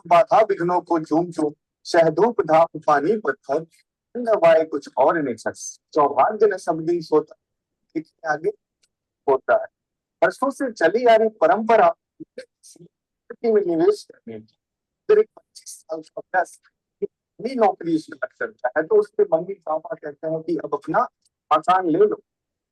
बाधा विघ्नों को झूम झूम शहदों धाम पानी पत्थर गवाए कुछ और निछर सौभाग्य न सब दिन सोता लिखने आगे होता है। वर्षों से चली आ रही परंपरा में निवेश करने की फिर एक 25 साल का अभ्यास नई नौकरी स्टार्ट करता है तो उसके मम्मी पापा कहते हैं कि अब अपना मकान ले लो।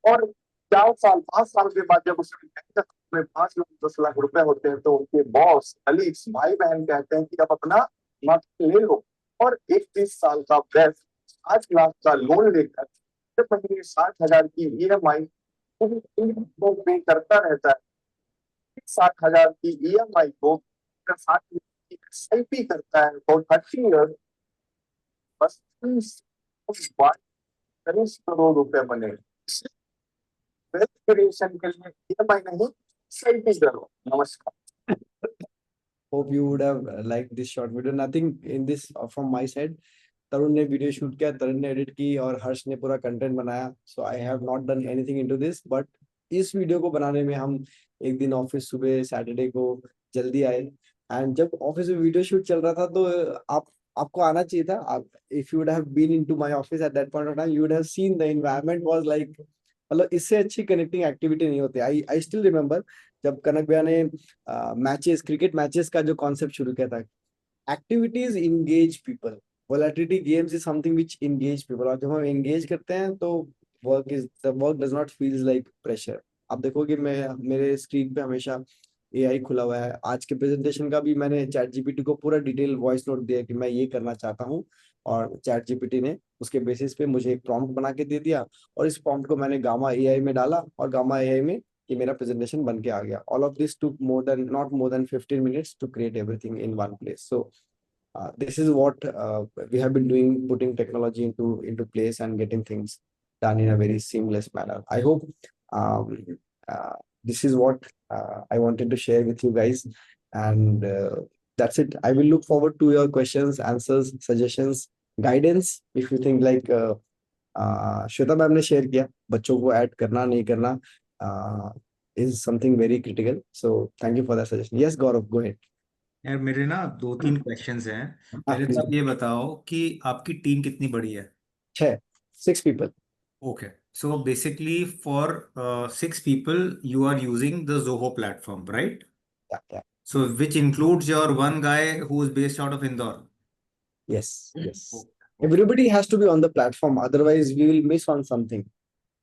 और 4 साल 5 साल के बाद जब उसके बैंक अकाउंट में 5 लाख 10 लाख रुपए होते हैं तो उनके बॉस कलीग्स भाई बहन कहते हैं कि अब अपना मकान ले लो। और 31 साल का वैस 8 लाख का लोन लेकर हर महीने 60,000 की EMI पे करता रहता है। 60,000 की EMI को 60 की SIP करता है फॉर 30 ईयर बस 30 करोड़ रुपए बने। वेल्थ क्रिएशन के लिए EMI नहीं SIP करो। नमस्कार। Hope you would have liked this short video. Nothing in this from my side. तरुण ने वीडियो शूट किया, तरुण ने एडिट की और हर्ष ने पूरा कंटेंट बनाया. So I have not done anything into this, but इस वीडियो को बनाने में हम एक दिन ऑफिस सुबह सैटरडे को जल्दी आए. एंड जब ऑफिस में वीडियो शूट चल रहा था तो आपको आना चाहिए था. आप if you would have been into my office at that point of time you would have seen the environment was like, मतलब इससे अच्छी कनेक्टिंग एक्टिविटी नहीं होती. आई स्टिल रिमेंबर जब कनक भैया ने मैचेस, क्रिकेट मैचेस का जो कॉन्सेप्ट शुरू किया था. Activities engage people, volatility games is something which engage people. और जब हम एंगेज करते हैं तो work does not feels like pressure. आप देखोगे मैं मेरे स्क्रीन पे हमेशा एआई खुला हुआ है. आज के प्रेजेंटेशन का भी मैंने चैट जीपीटी को पूरा डिटेल वॉइस नोट दिया कि मैं ये करना चाहता हूँ, और चैट जीपीटी ने उसके बेसिस पे मुझे एक प्रॉम्प्ट बना के दे दिया, और इस प्रॉम्प्ट को मैंने गामा एआई में डाला और गामा एआई में ये मेरा प्रेजेंटेशन बन के आ गया. All of this took not more than 15 minutes to create everything in one place. So this is what we have been doing, putting technology into place and getting things done in a very seamless manner. I hope this is what I wanted to share with you guys, and that's it. I will look forward to your questions, answers, suggestions, guidance. If you think like Shweta ma'am ने share किया, बच्चों को add करना नहीं करना is something very critical. So thank you for that suggestion. Yes, Gaurav, go ahead. यार मेरे ना 2-3 क्वेश्चंस हैं. पहले तो please. आप ये बताओ कि आपकी टीम कितनी बड़ी है? 6 people. Okay, so basically for 6 people you are using the Zoho platform, right? Yeah. So which includes your one guy who is based out of Indore. Yes. Okay. Everybody has to be on the platform, otherwise we will miss on something.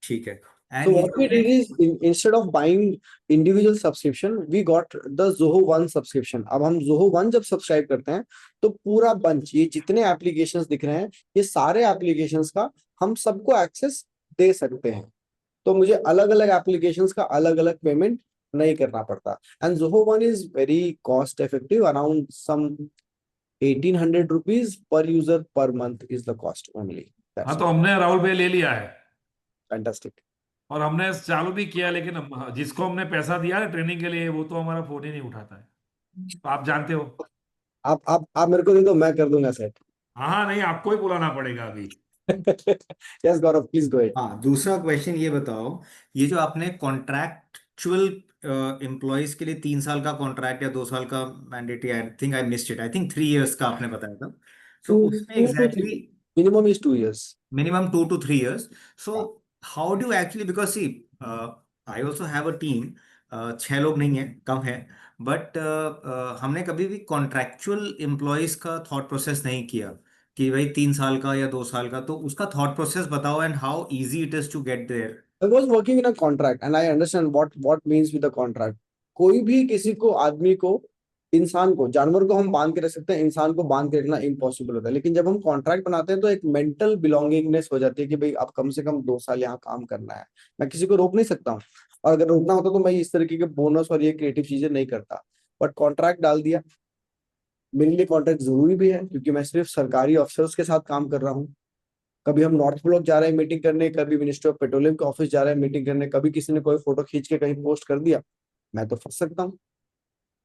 ठीक है. So And what we did is instead of buying individual subscription, we got the Zoho One subscription. अब हम Zoho One जब subscribe करते हैं तो पूरा bunch, ये जितने एप्लीकेशंस दिख रहे हैं, ये सारे एप्लीकेशंस का हम सबको एक्सेस दे सकते हैं. तो मुझे अलग अलग एप्लीकेशंस का अलग अलग पेमेंट नहीं करना पड़ता. And Zoho One is very cost effective, around some 1800 rupees per user per month is the cost only. हाँ, तो हमने राहुल भाई ले लिया है Fantastic. और हमने चालू भी किया, लेकिन जिसको हमने पैसा दिया है ट्रेनिंग के लिए वो तो हमारा फोन ही नहीं उठाता है, तो आप जानते हो. आप मेरे को दे दो, मैं कर दूंगा सेट. हाँ नहीं, आपको ही बुलाना पड़ेगा अभी. Yes, Gaurav, please go ahead. हाँ, दूसरा क्वेश्चन ये बताओ, ये जो आपने कॉन्ट्रैक्चुअल एम्प्लॉयज के लिए 3 साल का कॉन्ट्रैक्ट या 2 साल का mandatory, I think I missed it, I think 3 years का आपने बताया था. सो उसमें exactly Minimum is 2 years. minimum 2 to 3 years. So how do you actually, because see, I also have a team, 6 लोग नहीं है, कम है, बट हमने कभी भी कॉन्ट्रैक्चुअल एम्प्लॉयज का थॉट प्रोसेस नहीं किया कि भाई 3 साल का या 2 साल का. तो उसका थॉट प्रोसेस बताओ and how easy it is to get there. I was working in a contract and I understand what means with the contract. कोई भी किसी को, आदमी को, इंसान को, जानवर को हम बांध के रख सकते हैं, इंसान को बांध के रखना इम्पॉसिबल होता है. लेकिन जब हम कॉन्ट्रैक्ट बनाते हैं तो एक मेंटल बिलोंगिंगनेस हो जाती है कि भाई अब कम से कम 2 साल यहाँ काम करना है. मैं किसी को रोक नहीं सकता हूँ, और अगर रोकना होता तो मैं इस तरीके के बोनस और ये क्रिएटिव चीजें नहीं करता. बट कॉन्ट्रैक्ट डाल दिया. मेरे लिए कॉन्ट्रैक्ट जरूरी भी है क्योंकि मैं सिर्फ सरकारी अफसर्स के साथ काम कर रहा हूँ. कभी हम नॉर्थ ब्लॉक जा रहे हैं मीटिंग करने, कभी मिनिस्ट्री ऑफ पेट्रोलियम के ऑफिस जा रहे हैं मीटिंग करने, कभी किसी ने कोई फोटो खींच के कहीं पोस्ट कर दिया, मैं तो फंस सकता हूँ.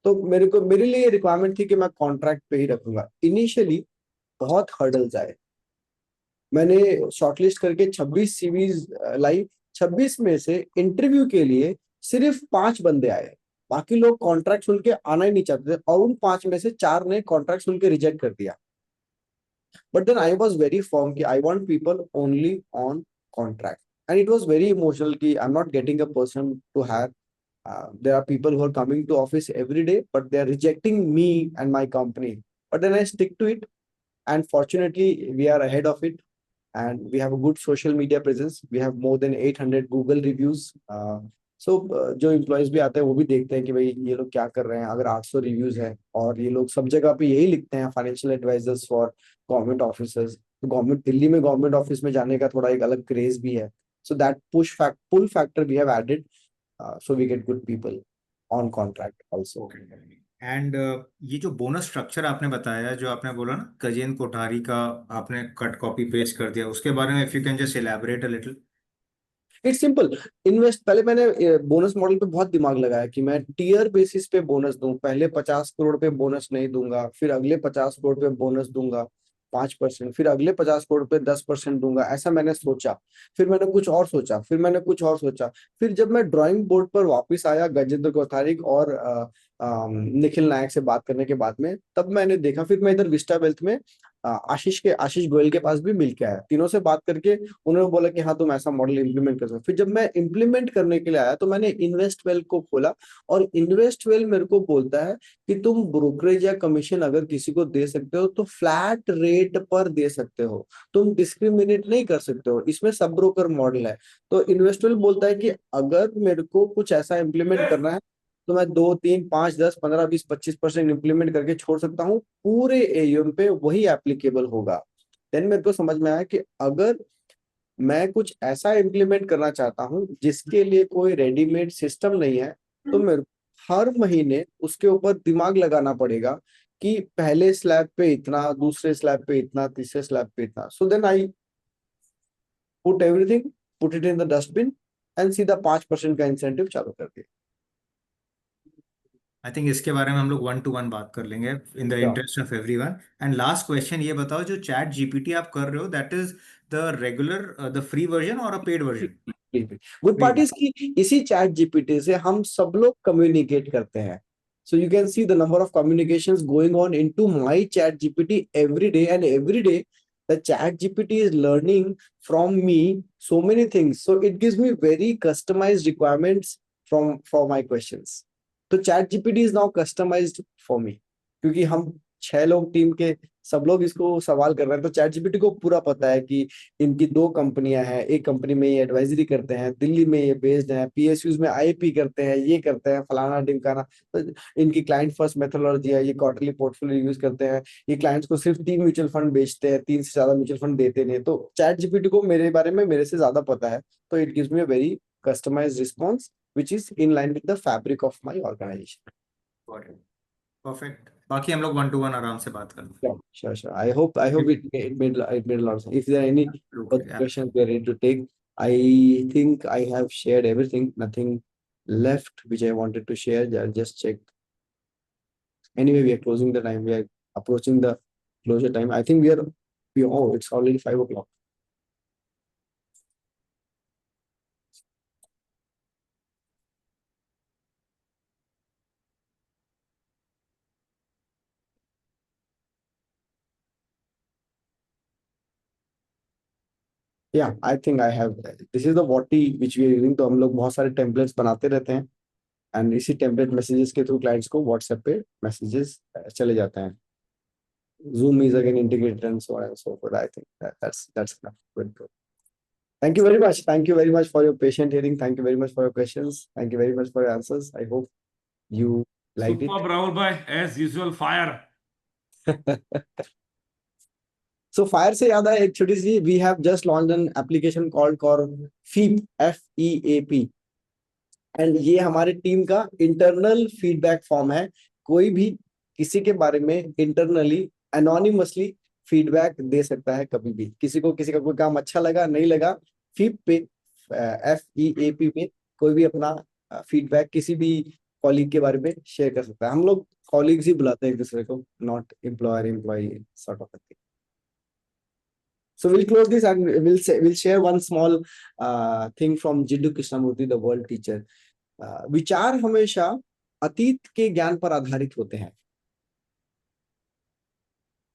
तो मेरे लिए रिक्वायरमेंट थी कि मैं कॉन्ट्रैक्ट पे ही रखूंगा. इनिशियली बहुत हर्डल्स आए. मैंने शॉर्टलिस्ट करके 26 सीवीज लाई. 26 में से इंटरव्यू के लिए सिर्फ 5 बंदे आए. बाकी लोग कॉन्ट्रैक्ट सुन के आना ही नहीं चाहते थे, और उन 5 में से 4 ने कॉन्ट्रैक्ट सुन के रिजेक्ट कर दिया. But then I was very firm कि I want people only on contract, and it was very emotional कि I'm not getting a person to hire. There are people who are coming to office every day, but they are rejecting me and my company. But then I stick to it, and fortunately we are ahead of it, and we have a good social media presence. We have more than 800 Google reviews. So जो employees भी आते हैं वो भी देखते हैं कि भाई ये लोग क्या कर रहे हैं. अगर 800 रिव्यूज है और ये लोग सब जगह पे यही लिखते हैं, financial advisers for government officers, तो गवर्नमेंट दिल्ली में गवर्नमेंट ऑफिस में जाने का थोड़ा एक अलग क्रेज भी है. So that pull factor we have added, so we get good people on contract also. And ये जो बोनस स्ट्रक्चर आपने बताया, जो आपने बोला ना गजेंद्र कोठारी का, आपने कट कॉपी पेस्ट कर दिया, उसके बारे में if you can just elaborate a little. It's simple. Invest, पहले मैंने बोनस मॉडल पे बहुत दिमाग लगाया कि मैं टीयर बेसिस पे बोनस दूं. पहले 50 करोड़ पे बोनस नहीं दूंगा, फिर अगले 50 करोड़ पे बोनस दूंगा 5%, फिर अगले 50 करोड़ पे 10% दूंगा. ऐसा मैंने सोचा. फिर मैंने कुछ और सोचा, फिर मैंने कुछ और सोचा. फिर जब मैं ड्राइंग बोर्ड पर वापस आया गजेंद्र कोठारी और निखिल नायक से बात करने के बाद में, तब मैंने देखा. फिर मैं इधर विस्टा वेल्थ में आशीष गोयल के पास भी मिल के आया. तीनों से बात करके उन्होंने बोला कि हाँ तुम ऐसा मॉडल इंप्लीमेंट कर सकते हो. फिर जब मैं इंप्लीमेंट करने के लिए आया तो मैंने इन्वेस्टवेल को खोला, और इन्वेस्टवेल मेरे को बोलता है कि तुम ब्रोकरेज या कमीशन अगर किसी को दे सकते हो तो फ्लैट रेट पर दे सकते हो, तुम डिस्क्रिमिनेट नहीं कर सकते हो. इसमें सब ब्रोकर मॉडल है. तो इन्वेस्टवेल बोलता है कि अगर मेरे को कुछ ऐसा इंप्लीमेंट करना है तो मैं 2, 3, 5, 10, 15, 20, 25% इंप्लीमेंट करके छोड़ सकता हूँ. पूरे एयूएम पे वही एप्लीकेबल होगा. देन मेरे को समझ में आया कि अगर मैं कुछ ऐसा इंप्लीमेंट करना चाहता हूँ जिसके लिए कोई रेडीमेड सिस्टम नहीं है, तो मेरे को हर महीने उसके ऊपर दिमाग लगाना पड़ेगा कि पहले स्लैब पे इतना, दूसरे स्लैब पे इतना, तीसरे स्लैब पे इतना. So then I put everything, put it in the dustbin, and सीधा 5% का इंसेंटिव चालू कर दिया. आई थिंक इसके बारे में हम लोग 1-to-1 बात कर लेंगे in the interest of everyone. And last question ये बताओ, जो चैट जीपीटी आप कर रहे हो, that is the regular the free version और a paid version? Good part is कि इसी चैट जीपीटी से हम सब लोग कम्युनिकेट करते हैं. So you can see the number of communications going on into my chat GPT every day, and every day the chat GPT is learning from me so many things. So it gives me very customized requirements for my questions. तो ChatGPT is now customised for me, क्योंकि हम 6 लोग team के सब लोग इसको सवाल कर रहे हैं. तो चैट जीपीटी को पूरा पता है कि इनकी 2 कंपनियां हैं, एक कंपनी में ये एडवाइजरी करते हैं, दिल्ली में ये बेस्ड हैं, पीएसयूज में आईपी करते हैं, ये करते हैं फलाना ढिमकाना. तो इनकी क्लाइंट फर्स्ट मेथोडोलॉजी है, ये क्वार्टरली पोर्टफोलियो यूज करते हैं, ये क्लाइंट्स को सिर्फ 3 म्यूचुअल फंड बेचते हैं, 3 से ज्यादा म्यूचुअल फंड देते नहीं. तो चैट जीपीटी को मेरे बारे में मेरे से ज्यादा पता है. तो it gives me a very customized response which is in line with the fabric of my organization. Perfect. बाकी हम लोग 1-to-1 आराम से बात कर लेंगे. Sure. I hope it made a lot of sense. If there are any other questions we are ready to take, I think I have shared everything. Nothing left which I wanted to share. I'll just check. Anyway, we are closing the time. We are approaching the closure time. I think it's already 5 o'clock. Yeah, I think I have. This is the Wati which we are using. तो हम लोग बहुत सारे templates बनाते रहते हैं, and इसी template messages के थ्रू क्लाइंट्स को व्हाट्सएप पे मैसेजेस चले जाते हैं. Zoom is again integrated and so on and so forth. I think that's enough. Good. Thank you very much. Thank you very much for your patient hearing. Thank you very much for your questions. Thank you very much for your answers. I hope you liked it. Superb, Rahul bhai, as usual, fire. So fire से याद है एक छोटी सी, we have just launched an application called FEAP, FEAP, and ये हमारे team का internal feedback form है. कोई भी किसी के बारे में इंटरनली एनोनिमसली फीडबैक दे सकता है कभी भी. किसी का कोई काम अच्छा लगा, नहीं लगा, FEAP पे, FEAP पे कोई भी अपना फीडबैक किसी भी कॉलीग के बारे में शेयर कर सकता है. हम लोग कॉलीग्स ही बुलाते हैं एक दूसरे को, not employ sort of thing. So we'll close this and we'll share one small thing from Jiddu Krishnamurti, the world teacher. विचार हमेशा अतीत के ज्ञान पर आधारित होते हैं.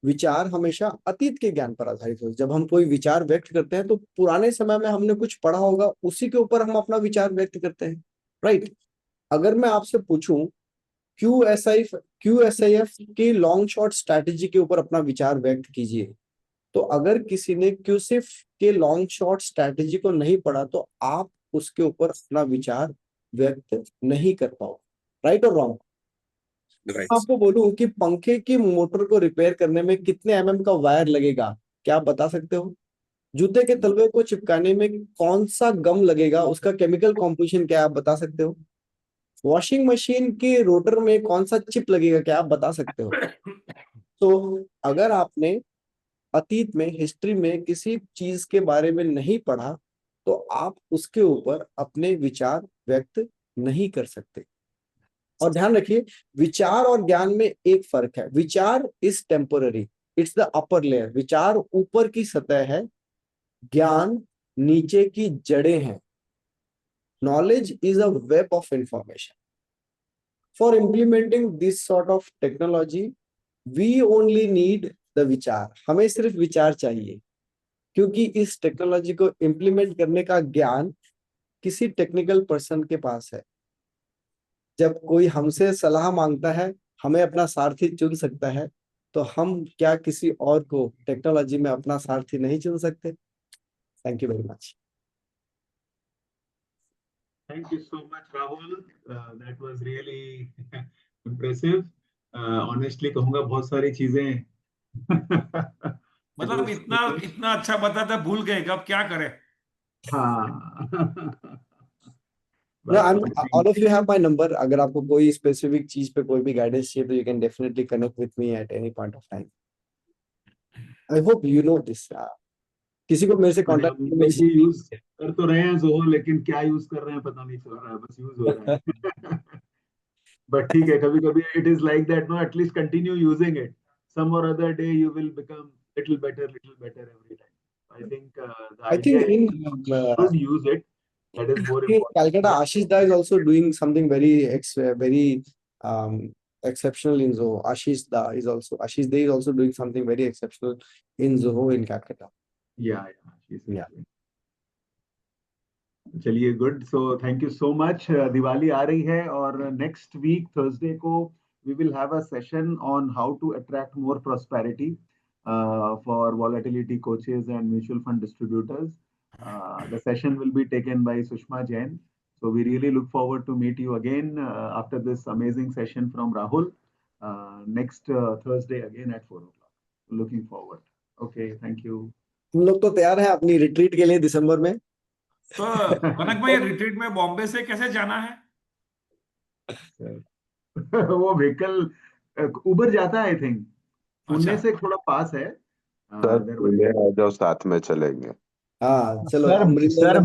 विचार हमेशा अतीत के ज्ञान पर आधारित हो। जब हम कोई विचार व्यक्त करते हैं तो पुराने समय में हमने कुछ पढ़ा होगा, उसी के ऊपर हम अपना विचार व्यक्त करते हैं, राइट। अगर मैं आपसे पूछूं QSIF की लॉन्ग शॉर्ट स्ट्रैटेजी के ऊपर अपना विचार व्यक्त कीजिए, तो अगर किसी ने QSIF के लॉन्ग शॉर्ट स्ट्रैटेजी को नहीं पढ़ा तो आप उसके ऊपर अपना विचार व्यक्त नहीं कर पाओ, राइट और रॉन्ग। आपको बोलूं कि पंखे की मोटर को रिपेयर करने में कितने mm का वायर लगेगा, क्या आप बता सकते हो? जूते के तलवे को चिपकाने में कौन सा गम लगेगा, उसका केमिकल कॉम्पोजिशन क्या आप बता सकते हो? वॉशिंग मशीन के रोटर में कौन सा चिप लगेगा, क्या आप बता सकते हो? तो अगर आपने अतीत में, हिस्ट्री में किसी चीज के बारे में नहीं पढ़ा तो आप उसके ऊपर अपने विचार व्यक्त नहीं कर सकते। और ध्यान रखिए, विचार और ज्ञान में एक फर्क है। विचार is temporary, it's the upper layer. विचार ऊपर की सतह है, ज्ञान नीचे की जड़ें हैं। Knowledge is a web of information. For implementing this sort of technology we only need the विचार। हमें सिर्फ विचार चाहिए, क्योंकि इस टेक्नोलॉजी को इम्प्लीमेंट करने का ज्ञान किसी टेक्निकल पर्सन के पास है। जब कोई हमसे सलाह मांगता है, हमें अपना सारथी चुन सकता है, तो हम क्या किसी और को टेक्नोलॉजी में अपना सारथी नहीं चुन सकते? Thank you very much. Thank you so much, Rahul. That was really impressive. Honestly कहूँगा बहुत सारी चीजें मतलब इतना इतना अच्छा बताता, भूल गए कब क्या करें। हाँ No, all of you have my number. अगर आपको कोई स्पेसिफिक चीज पे कोई भी गाइडेंस चाहिए तो you can definitely connect with me at any point of time. I hope you know this. किसी को मेरे से कांटेक्ट यूज कर तो रहे हैं जोहो, लेकिन क्या यूज कर रहे हैं पता नहीं चल रहा है, बस यूज हो रहा है। बट ठीक है, कभी कभी it is like that, no, at least continue using it, some और other day you will become little better every time. I think the I idea think in is should use it. That is more in important. Calcutta, Ashish Da is also doing something very exceptional in Zoho. Ashish Da is also doing something very exceptional in Zoho in Calcutta. Yeah, she's Yeah. चलिए, good. So thank you so much. Diwali आ रही है और next week Thursday को we will have a session on how to attract more prosperity for volatility coaches and mutual fund distributors. The session will be taken by Sushma Jain. So we really look forward to meet you again after this amazing session from Rahul next Thursday again at 4 o'clock. Looking forward. Okay, thank you. हम लोग तो तैयार हैं अपनी retreat के लिए दिसंबर में। तो कनक भाई, रिट्रीट में बॉम्बे से कैसे जाना है? वो व्हीकल उबर जाता है, आई थिंक पुणे से थोड़ा पास है। सर पुणे आ जाओ, साथ में चलेंगे। हाँ चलो, सर अमरिंदर